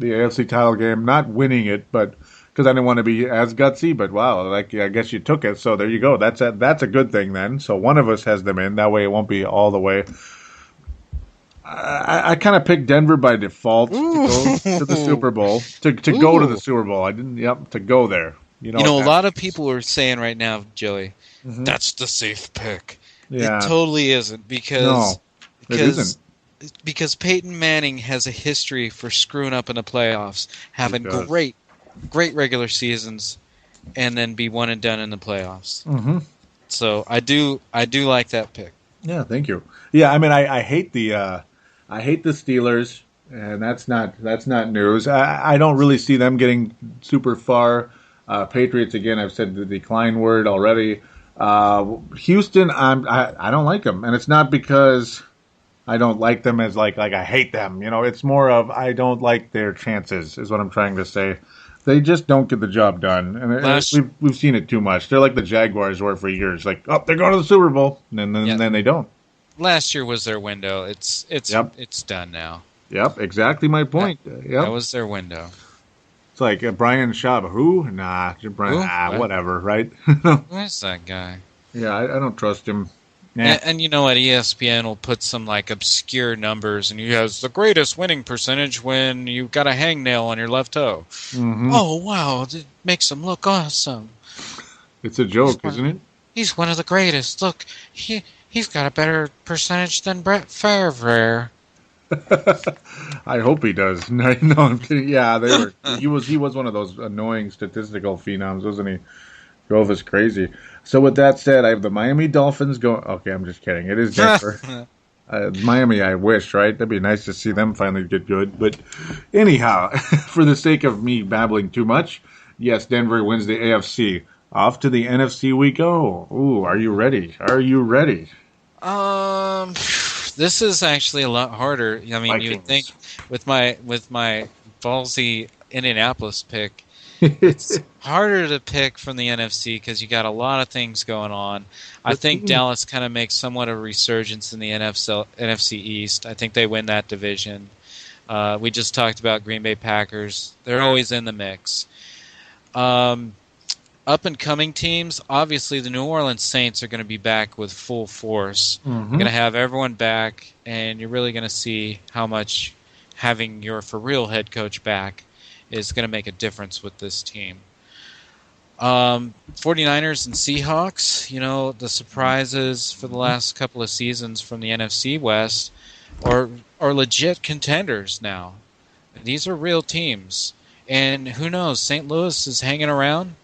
the AFC title game, not winning it, but because I didn't want to be as gutsy. But wow, like I guess you took it, so there you go. That's a good thing then. So one of us has them in. That way, it won't be all the way. I kind of picked Denver by default to go to the Super Bowl. To go to the Super Bowl, I didn't. Yep, to go there. A lot of people are saying right now, Joey, that's the safe pick. Yeah. It totally isn't because it isn't. Because Peyton Manning has a history for screwing up in the playoffs, having great regular seasons, and then be one and done in the playoffs. Mm-hmm. So I do like that pick. Yeah, thank you. Yeah, I mean, I hate the Steelers, and that's not news. I don't really see them getting super far. Patriots, again, I've said the decline word already. Houston, I don't like them, and it's not because I don't like them as like I hate them. It's more of I don't like their chances, is what I'm trying to say. They just don't get the job done, and we've seen it too much. They're like the Jaguars were for years. Like, they're going to the Super Bowl, and then they don't. Last year was their window. It's done now. Yep, exactly my point. That was their window. It's like Brian Schaub. Who? Nah, Brian. Whatever, right? Where's that guy? Yeah, I don't trust him. Nah. And you know what? ESPN will put some like obscure numbers, and he has the greatest winning percentage when you've got a hangnail on your left toe. Mm-hmm. Oh wow! It makes him look awesome. It's a joke, isn't it? He's one of the greatest. Look, he's got a better percentage than Brett Favre. I hope he does. No, I'm kidding. Yeah, he was one of those annoying statistical phenoms, wasn't he? Drove us crazy. So with that said, I have the Miami Dolphins going. Okay, I'm just kidding. It is Denver. Miami, I wish, right? That'd be nice to see them finally get good. But anyhow, for the sake of me babbling too much, yes, Denver wins the AFC. Off to the NFC we go. Ooh, are you ready? Are you ready? This is actually a lot harder. I mean, Vikings. you would think with my ballsy Indianapolis pick, it's harder to pick from the NFC because you got a lot of things going on. I think Dallas kind of makes somewhat of a resurgence in the NFC East. I think they win that division. We just talked about Green Bay Packers. They're always in the mix. Up-and-coming teams, obviously the New Orleans Saints are going to be back with full force. Mm-hmm. Going to have everyone back, and you're really going to see how much having your for-real head coach back is going to make a difference with this team. 49ers and Seahawks, the surprises for the last couple of seasons from the NFC West are legit contenders now. These are real teams. And who knows, St. Louis is hanging around.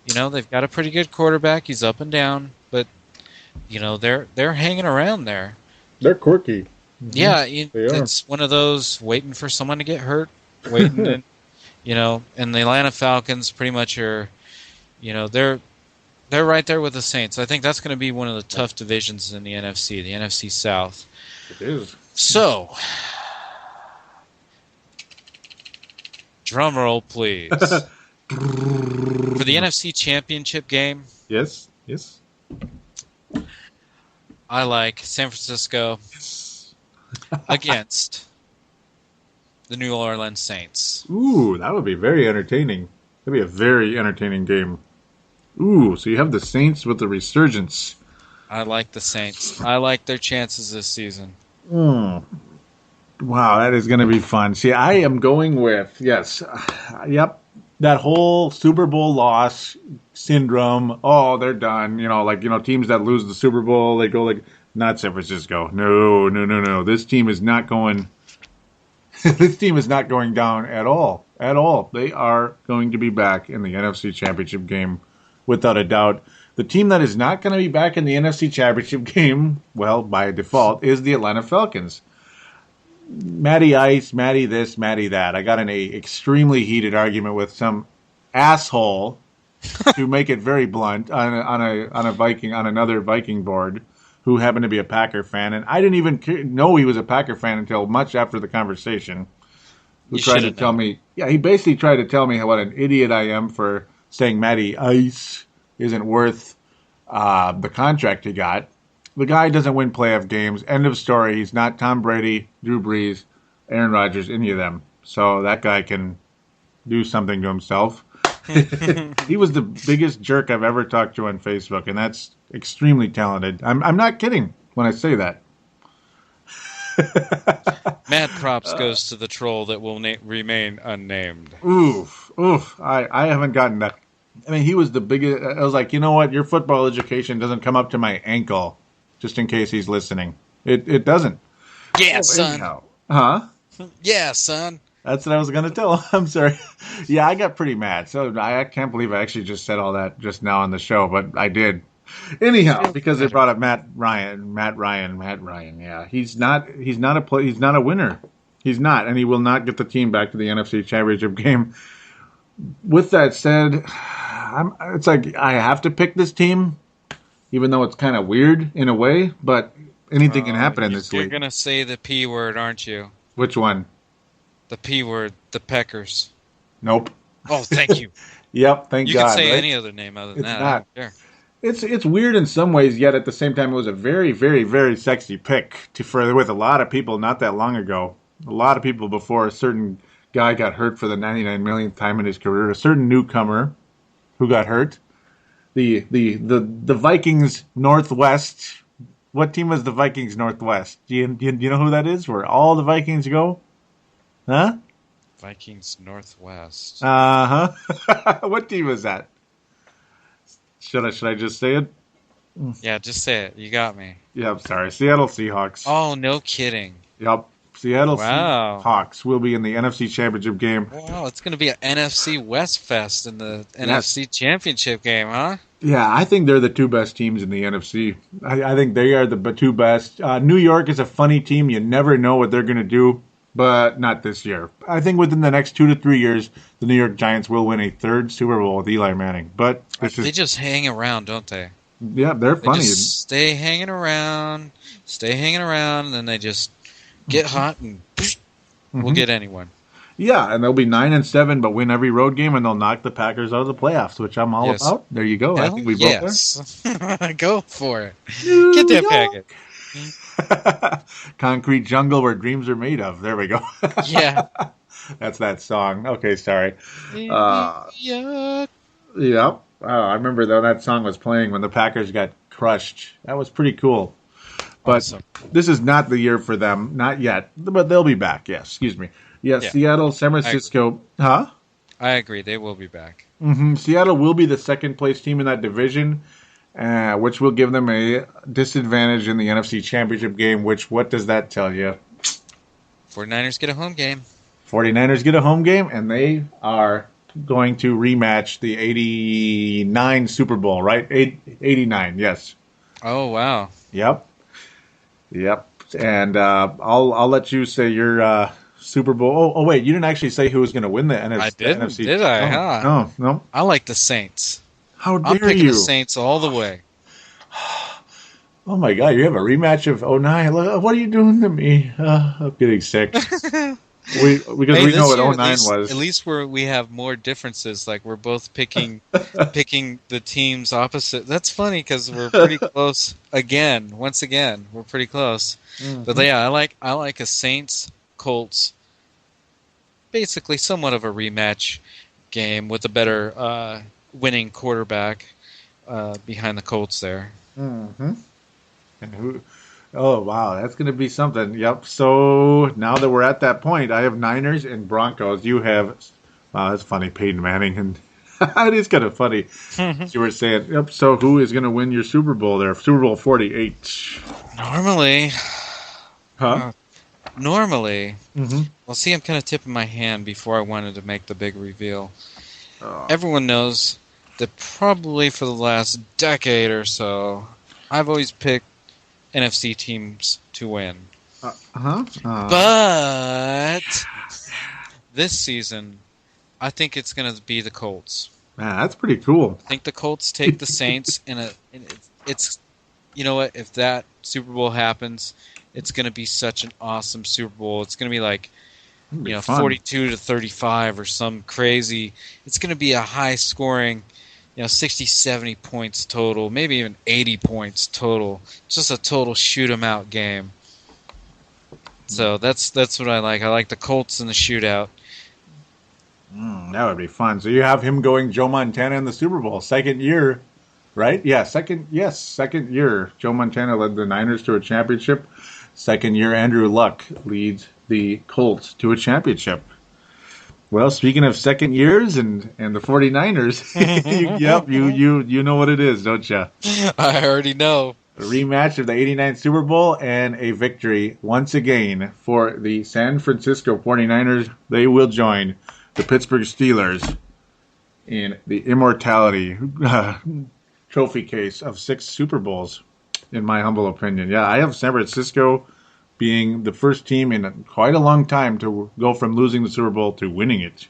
They've got a pretty good quarterback. He's up and down, but they're hanging around there. They're quirky. Mm-hmm. Yeah, it's one of those waiting for someone to get hurt, waiting, and the Atlanta Falcons pretty much are, they're right there with the Saints. I think that's going to be one of the tough divisions in the NFC South. It is. So, drum roll, please. For the NFC Championship game, yes, I like San Francisco against the New Orleans Saints. Ooh, that would be very entertaining. That'd be a very entertaining game. Ooh, so you have the Saints with the resurgence. I like the Saints. I like their chances this season. Wow, that is going to be fun. See, I am going with, yep, that whole Super Bowl loss syndrome. Oh, they're done. Teams that lose the Super Bowl, they go like, not San Francisco. No. This team is not going. This team is not going down at all. At all. They are going to be back in the NFC Championship game, without a doubt. The team that is not going to be back in the NFC Championship game, well, by default, is the Atlanta Falcons. Matty Ice, Matty this, Matty that. I got in a extremely heated argument with some asshole, to make it very blunt, on another Viking board, who happened to be a Packer fan, and I didn't even know he was a Packer fan until much after the conversation. Who tried to tell me? Yeah, he basically tried to tell me what an idiot I am for saying Matty Ice isn't worth the contract he got. The guy doesn't win playoff games. End of story. He's not Tom Brady, Drew Brees, Aaron Rodgers, any of them. so that guy can do something to himself. He was the biggest jerk I've ever talked to on Facebook, and that's extremely talented. I'm not kidding when I say that. Mad props goes to the troll that will remain unnamed. Oof. I haven't gotten that. I mean, he was the biggest. I was like, you know what? Your football education doesn't come up to my ankle, just in case he's listening. It doesn't. Yeah, son. Anyhow. Huh? Yeah, son. That's what I was going to tell him. I'm sorry. Yeah, I got pretty mad. So I can't believe I actually just said all that just now on the show, but I did. Anyhow, because they brought up Matt Ryan. Yeah, he's not a winner. He's not, and he will not get the team back to the NFC Championship game. With that said, it's like I have to pick this team, even though it's kind of weird in a way. But anything can happen in this league. You're gonna say the P word, aren't you? Which one? The P word, the Peckers. Nope. Oh, thank you. Yep, thank God. You can say right? any other name other than It's that. not. I don't care. It's weird in some ways, yet at the same time, it was a very, very, very sexy pick with a lot of people not that long ago. A lot of people before a certain guy got hurt for the 99 millionth time in his career. A certain newcomer who got hurt. The Vikings Northwest. What team was the Vikings Northwest? Do you know who that is? Where all the Vikings go? Huh? Vikings Northwest. Uh-huh. What team was that? Should I just say it? Yeah, just say it. You got me. Yeah, I'm sorry. Seattle Seahawks. Oh, no kidding. Yep. Seattle Wow. Seahawks will be in the NFC Championship game. Wow, it's going to be an NFC West Fest in the NFC Championship game, huh? Yeah, I think they're the two best teams in the NFC. I think they are the two best. New York is a funny team. You never know what they're going to do, but not this year. I think within the next 2 to 3 years, the New York Giants will win a third Super Bowl with Eli Manning. But they just hang around, don't they? Yeah, they're funny. They just stay hanging around, and then they just get hot and we'll get anyone. Yeah, and they'll be 9-7, but win every road game, and they'll knock the Packers out of the playoffs, which I'm all about. There you go. I think we both are. Go for it. Get that packet. Concrete jungle where dreams are made of. There we go. Yeah. That's that song. Okay, sorry. Yeah. Yep. I remember that song was playing when the Packers got crushed. That was pretty cool. But awesome. This is not the year for them. Not yet. But they'll be back. Yes. Excuse me. Yes, yeah. Seattle, San Francisco. Huh? I agree. They will be back. Mm-hmm. Seattle will be the second place team in that division, which will give them a disadvantage in the NFC Championship game, what does that tell you? 49ers get a home game. 49ers get a home game, and they are going to rematch the 89 Super Bowl, right? 89, yes. Oh, wow. Yep. And I'll let you say your Super Bowl. Oh, wait, you didn't actually say who was going to win the NFC. I didn't, NFC. did I? Oh, no. I like the Saints. How dare I'm picking you? the Saints all the way. Oh, my God, you have a rematch of 09. What are you doing to me? I'm getting sick. Because we know what 09 was. At least we have more differences. Like, we're both picking the teams opposite. That's funny because we're pretty close again. Once again, we're pretty close. Mm-hmm. But yeah, I like a Saints-Colts, basically somewhat of a rematch game with a better winning quarterback behind the Colts there. Mm-hmm. And who... Oh, wow, that's going to be something. Yep. So now that we're at that point, I have Niners and Broncos. You have, wow, that's funny, Peyton Manning. And it is kind of funny. You were saying, yep, so who is going to win your Super Bowl there? Super Bowl 48. Normally. Huh? Normally. Mm-hmm. Well, see, I'm kind of tipping my hand before I wanted to make the big reveal. Everyone knows that probably for the last decade or so, I've always picked NFC teams to win. But this season, I think it's going to be the Colts. Man, that's pretty cool. I think the Colts take the Saints, and it's, you know what? If that Super Bowl happens, it's going to be such an awesome Super Bowl. It's going to be like, 42-35 or some crazy. It's going to be a high scoring. 60, 70 points total, maybe even 80 points total. Just a total shoot 'em out game. So that's what I like. I like the Colts in the shootout. That would be fun. So you have him going Joe Montana in the Super Bowl, second year, right? Yeah, second year. Joe Montana led the Niners to a championship. Second year, Andrew Luck leads the Colts to a championship. Well, speaking of second years and the 49ers, you know what it is, don't you? I already know. A rematch of the 89 Super Bowl and a victory once again for the San Francisco 49ers. They will join the Pittsburgh Steelers in the immortality trophy case of 6 Super Bowls, in my humble opinion. Yeah, I have San Francisco being the first team in quite a long time to go from losing the Super Bowl to winning it.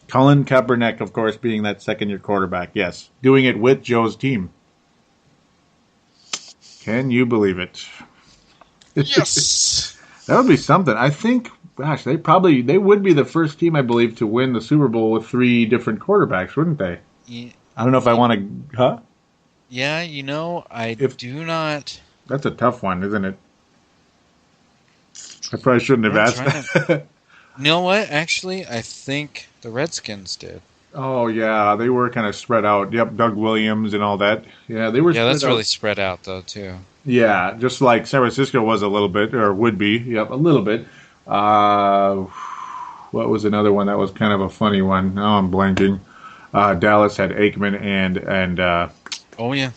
Colin Kaepernick, of course, being that second-year quarterback. Yes, doing it with Joe's team. Can you believe it? Yes! That would be something. I think, gosh, they would be the first team, I believe, to win the Super Bowl with 3 different quarterbacks, wouldn't they? Yeah. I don't know if I want to... Huh? Yeah, I do not... That's a tough one, isn't it? I probably shouldn't have asked that. You know what? Actually, I think the Redskins did. Oh, yeah, they were kind of spread out. Yep, Doug Williams and all that. Yeah, they were. Yeah, that's really spread out, though, too. Yeah, just like San Francisco was a little bit, or would be. Yep, a little bit. What was another one that was kind of a funny one? Oh, I'm blanking. Dallas had Aikman and oh, yeah.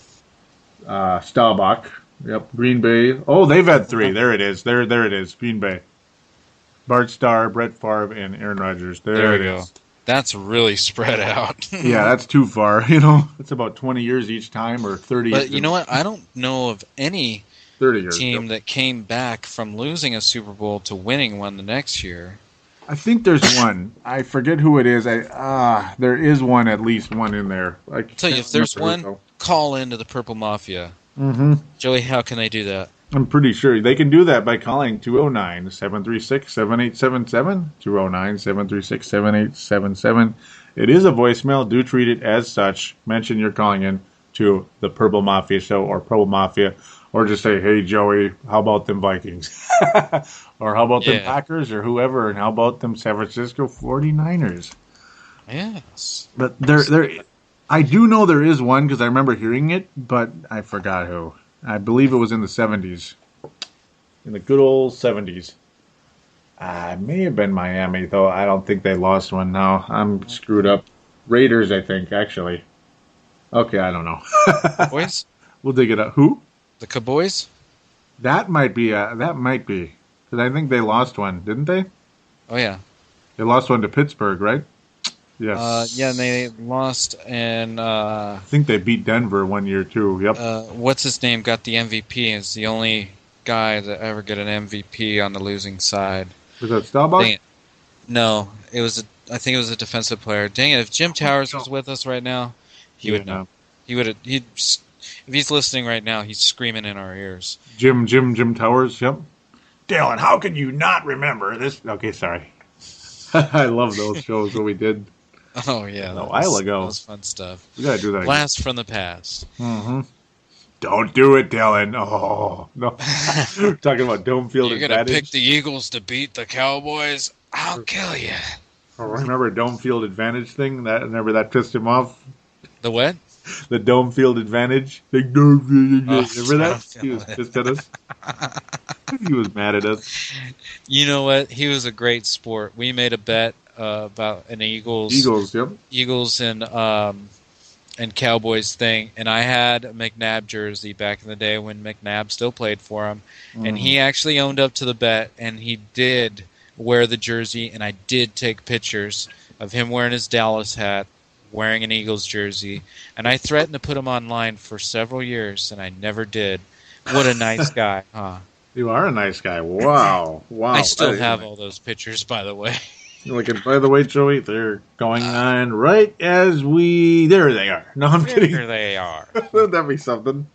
Staubach. Yep, Green Bay. Oh, they've had 3. There it is. There it is. Green Bay. Bart Starr, Brett Favre, and Aaron Rodgers. There it is. That's really spread out. Yeah, that's too far. It's about 20 years each time, or 30. But you know what? I don't know of any 30 years, team that came back from losing a Super Bowl to winning one the next year. I think there's one. I forget who it is. There is one, at least one in there. I'll tell you, if there's one, call into the Purple Mafia. Mm-hmm. Joey, how can they do that? I'm pretty sure they can do that by calling 209-736-7877, 209-736-7877. It is a voicemail. Do treat it as such. Mention you're calling in to the Purple Mafia Show or Purple Mafia, or just say, hey, Joey, how about them Vikings? Or how about them Packers or whoever, and how about them San Francisco 49ers? Yes. But I do know there is one because I remember hearing it, but I forgot who. I believe it was in the 70s. In the good old 70s. It may have been Miami, though. I don't think they lost one now. I'm screwed up. Raiders, I think, actually. Okay, I don't know. Boys? We'll dig it up. Who? The Cowboys? That might be. Because I think they lost one, didn't they? Oh, yeah. They lost one to Pittsburgh, right? Yes. Yeah, and they lost, and I think they beat Denver one year too. Yep. What's his name got the MVP? Is the only guy that ever get an MVP on the losing side. Was that Staubach? No, it was. I think it was a defensive player. Dang it! If Jim Towers was with us right now, he would know. He would. If he's listening right now, he's screaming in our ears. Jim Towers. Yep. Dylan, how can you not remember this? Okay, sorry. I love those shows that we did. Oh, yeah. A while ago. That was fun stuff. We gotta do that Blast from the past. Mm-hmm. Don't do it, Dylan. Oh, no. We're talking about dome field advantage. You're going to pick the Eagles to beat the Cowboys? I'll kill you. Oh, remember dome field advantage thing? Remember that pissed him off? The what? The dome field advantage. Remember that? He was pissed at us. He was mad at us. You know what? He was a great sport. We made a bet about an Eagles and Cowboys thing, and I had a McNabb jersey back in the day when McNabb still played for him, and he actually owned up to the bet, and he did wear the jersey, and I did take pictures of him wearing his Dallas hat, wearing an Eagles jersey, and I threatened to put him online for several years, and I never did. What a nice guy, huh? You are a nice guy. Wow. I still have all those pictures, by the way. And by the way, Joey, they're going on right as we... There they are. No, I'm kidding. There they are. Wouldn't that be something?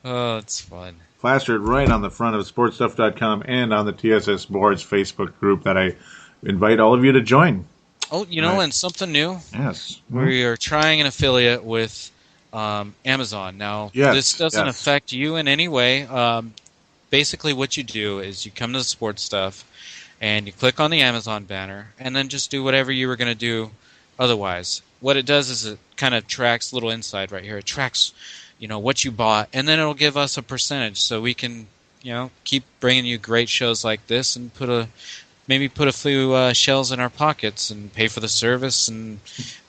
Oh, it's fun. Plastered right on the front of sportstuff.com and on the TSS Boards Facebook group that I invite all of you to join. Oh, and something new? Yes. We are trying an affiliate with Amazon. Now, this doesn't affect you in any way. basically what you do is you come to the sports stuff, and you click on the Amazon banner, and then just do whatever you were going to do otherwise. What it does is it kind of tracks, little inside right here, it tracks, what you bought, and then it'll give us a percentage so we can, keep bringing you great shows like this and maybe put a few shells in our pockets and pay for the service. And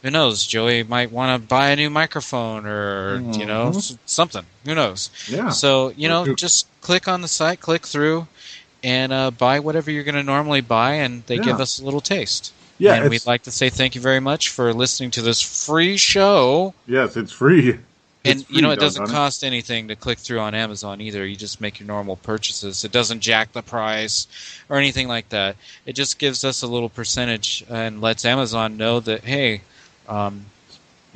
who knows, Joey might want to buy a new microphone or, something. Who knows? Yeah. So, just click on the site, click through, and buy whatever you're going to normally buy, and they give us a little taste. Yeah, and we'd like to say thank you very much for listening to this free show. Yes, it's free. And, it doesn't cost anything to click through on Amazon either. You just make your normal purchases. It doesn't jack the price or anything like that. It just gives us a little percentage and lets Amazon know that, hey,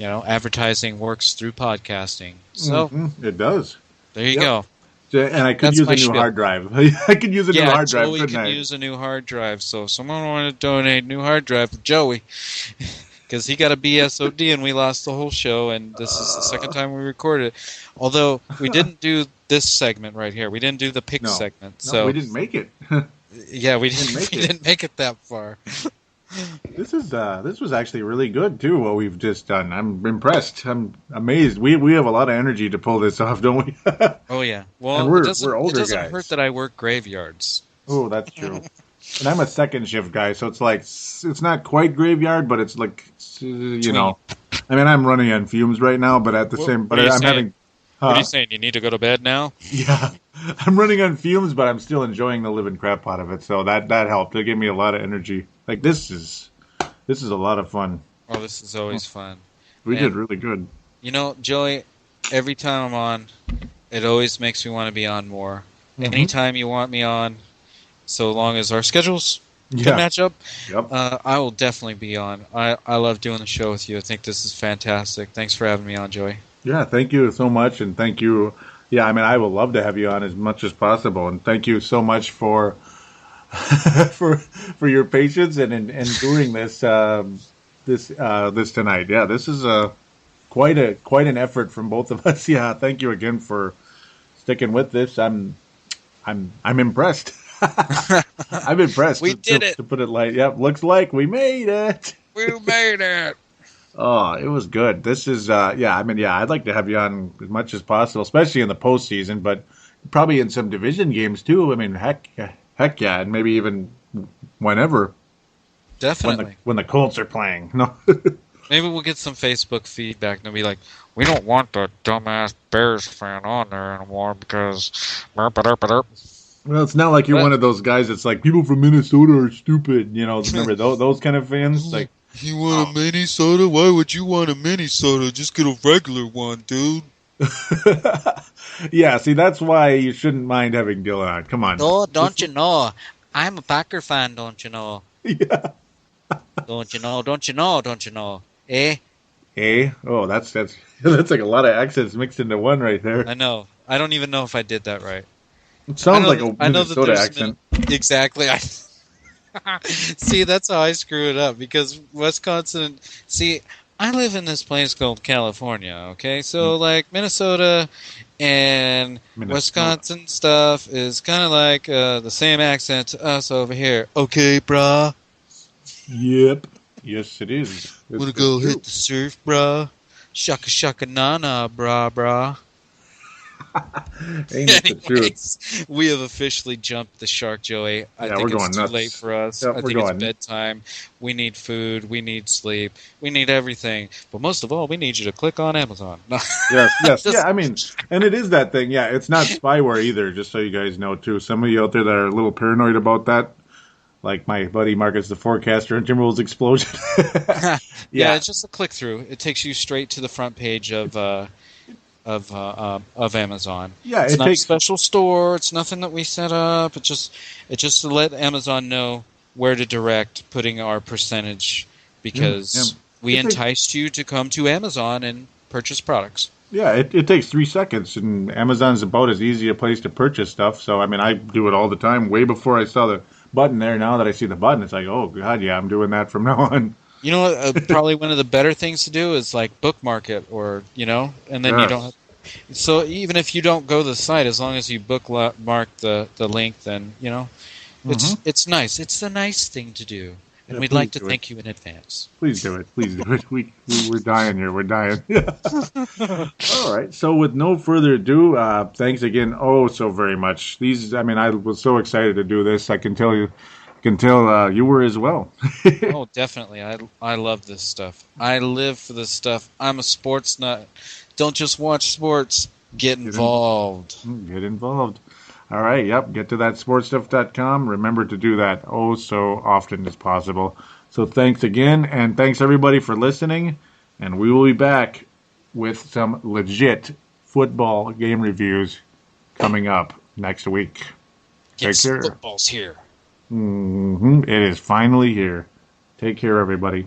advertising works through podcasting. So it does. There you go. And I could use a new hard drive. I could use a new hard drive. Joey could use a new hard drive. So if someone wanted to donate a new hard drive for Joey, because he got a BSOD and we lost the whole show, and this is the second time we recorded it. Although we didn't do this segment right here. We didn't do the pick segment. So we didn't make it. Yeah, we didn't make it that far. This was actually really good too. What we've just done, I'm impressed. I'm amazed. We have a lot of energy to pull this off, don't we? Oh yeah. Well, and we're it older doesn't guys. hurt that I work graveyards. Oh, that's true. And I'm a second shift guy, so it's like it's not quite graveyard, but it's like I mean, I'm running on fumes right now, but at the same, but I'm having. What are you saying? You need to go to bed now? Yeah, I'm running on fumes, but I'm still enjoying the living crap out of it. So that helped. It gave me a lot of energy. Like this is a lot of fun. Oh, this is always fun. We did really good. Joey, every time I'm on, it always makes me want to be on more. Anytime you want me on, so long as our schedules can match up, I will definitely be on. I love doing the show with you. I think this is fantastic. Thanks for having me on, Joey. Yeah, thank you so much, and thank you. Yeah, I mean, I would love to have you on as much as possible, and thank you so much for for your patience and enduring this this tonight. Yeah, this is quite an effort from both of us. Yeah, thank you again for sticking with this. I'm impressed. I'm impressed. We did it. To put it light. Yep, looks like we made it. We made it. Oh, it was good. This is I'd like to have you on as much as possible, especially in the postseason, but probably in some division games too. I mean, heck yeah, and maybe even whenever. Definitely. When the Colts are playing. No. Maybe we'll get some Facebook feedback and they'll be like, we don't want the dumbass Bears fan on there anymore because... Well, it's not like you're one of those guys that's like, people from Minnesota are stupid. Remember those kind of fans? Like, you want a Minnesota? Why would you want a Minnesota? Just get a regular one, dude. Yeah, see, that's why you shouldn't mind having Dylan on. Come on. No, don't you know? I'm a Packer fan, don't you know? Yeah. Don't you know? Eh? Eh? Oh, that's like a lot of accents mixed into one right there. I know. I don't even know if I did that right. It sounds like a Minnesota accent. Exactly. See, that's how I screw it up, because Wisconsin... See, I live in this place called California, okay? So, like, Minnesota and Wisconsin stuff is kind of like the same accent to us over here. Okay, brah? Yep. Yes, it is. Wanna go hit the surf, brah? Shaka shaka na-na, brah. Anyways, we have officially jumped the shark, Joey. I think it's too late for us. I think it's bedtime. We need food. We need sleep. We need everything. But most of all, we need you to click on Amazon. Yes. Yeah, I mean, and it is that thing. Yeah, it's not spyware either, just so you guys know, too. Some of you out there that are a little paranoid about that, like my buddy Marcus the Forecaster and Timberwolves Explosion. Yeah, it's just a click through. It takes you straight to the front page of Amazon. Yeah, it's not a special store. It's nothing that we set up. It's just to let Amazon know where to direct putting our percentage, because we enticed you to come to Amazon and purchase products. Yeah, it takes 3 seconds, and Amazon's about as easy a place to purchase stuff. So, I mean, I do it all the time. Way before I saw the button there, now that I see the button, it's like, oh, God, yeah, I'm doing that from now on. You know what? Probably one of the better things to do is like bookmark it, or and then you don't So even if you don't go to the site, as long as you bookmark the link, then it's nice. It's the nice thing to do, and we'd like to thank you in advance. Please do it. Please do it. We're dying here. We're dying. All right. So with no further ado, thanks again so very much. I was so excited to do this. I can tell you you were as well. Oh, definitely. I love this stuff. I live for this stuff. I'm a sports nut. Don't just watch sports. Get involved. Get involved. All right. Yep. Get to that sportstuff.com. Remember to do that so often as possible. So thanks again, and thanks everybody for listening. And we will be back with some legit football game reviews coming up next week. Take care. Football's here. It is finally here. Take care, everybody.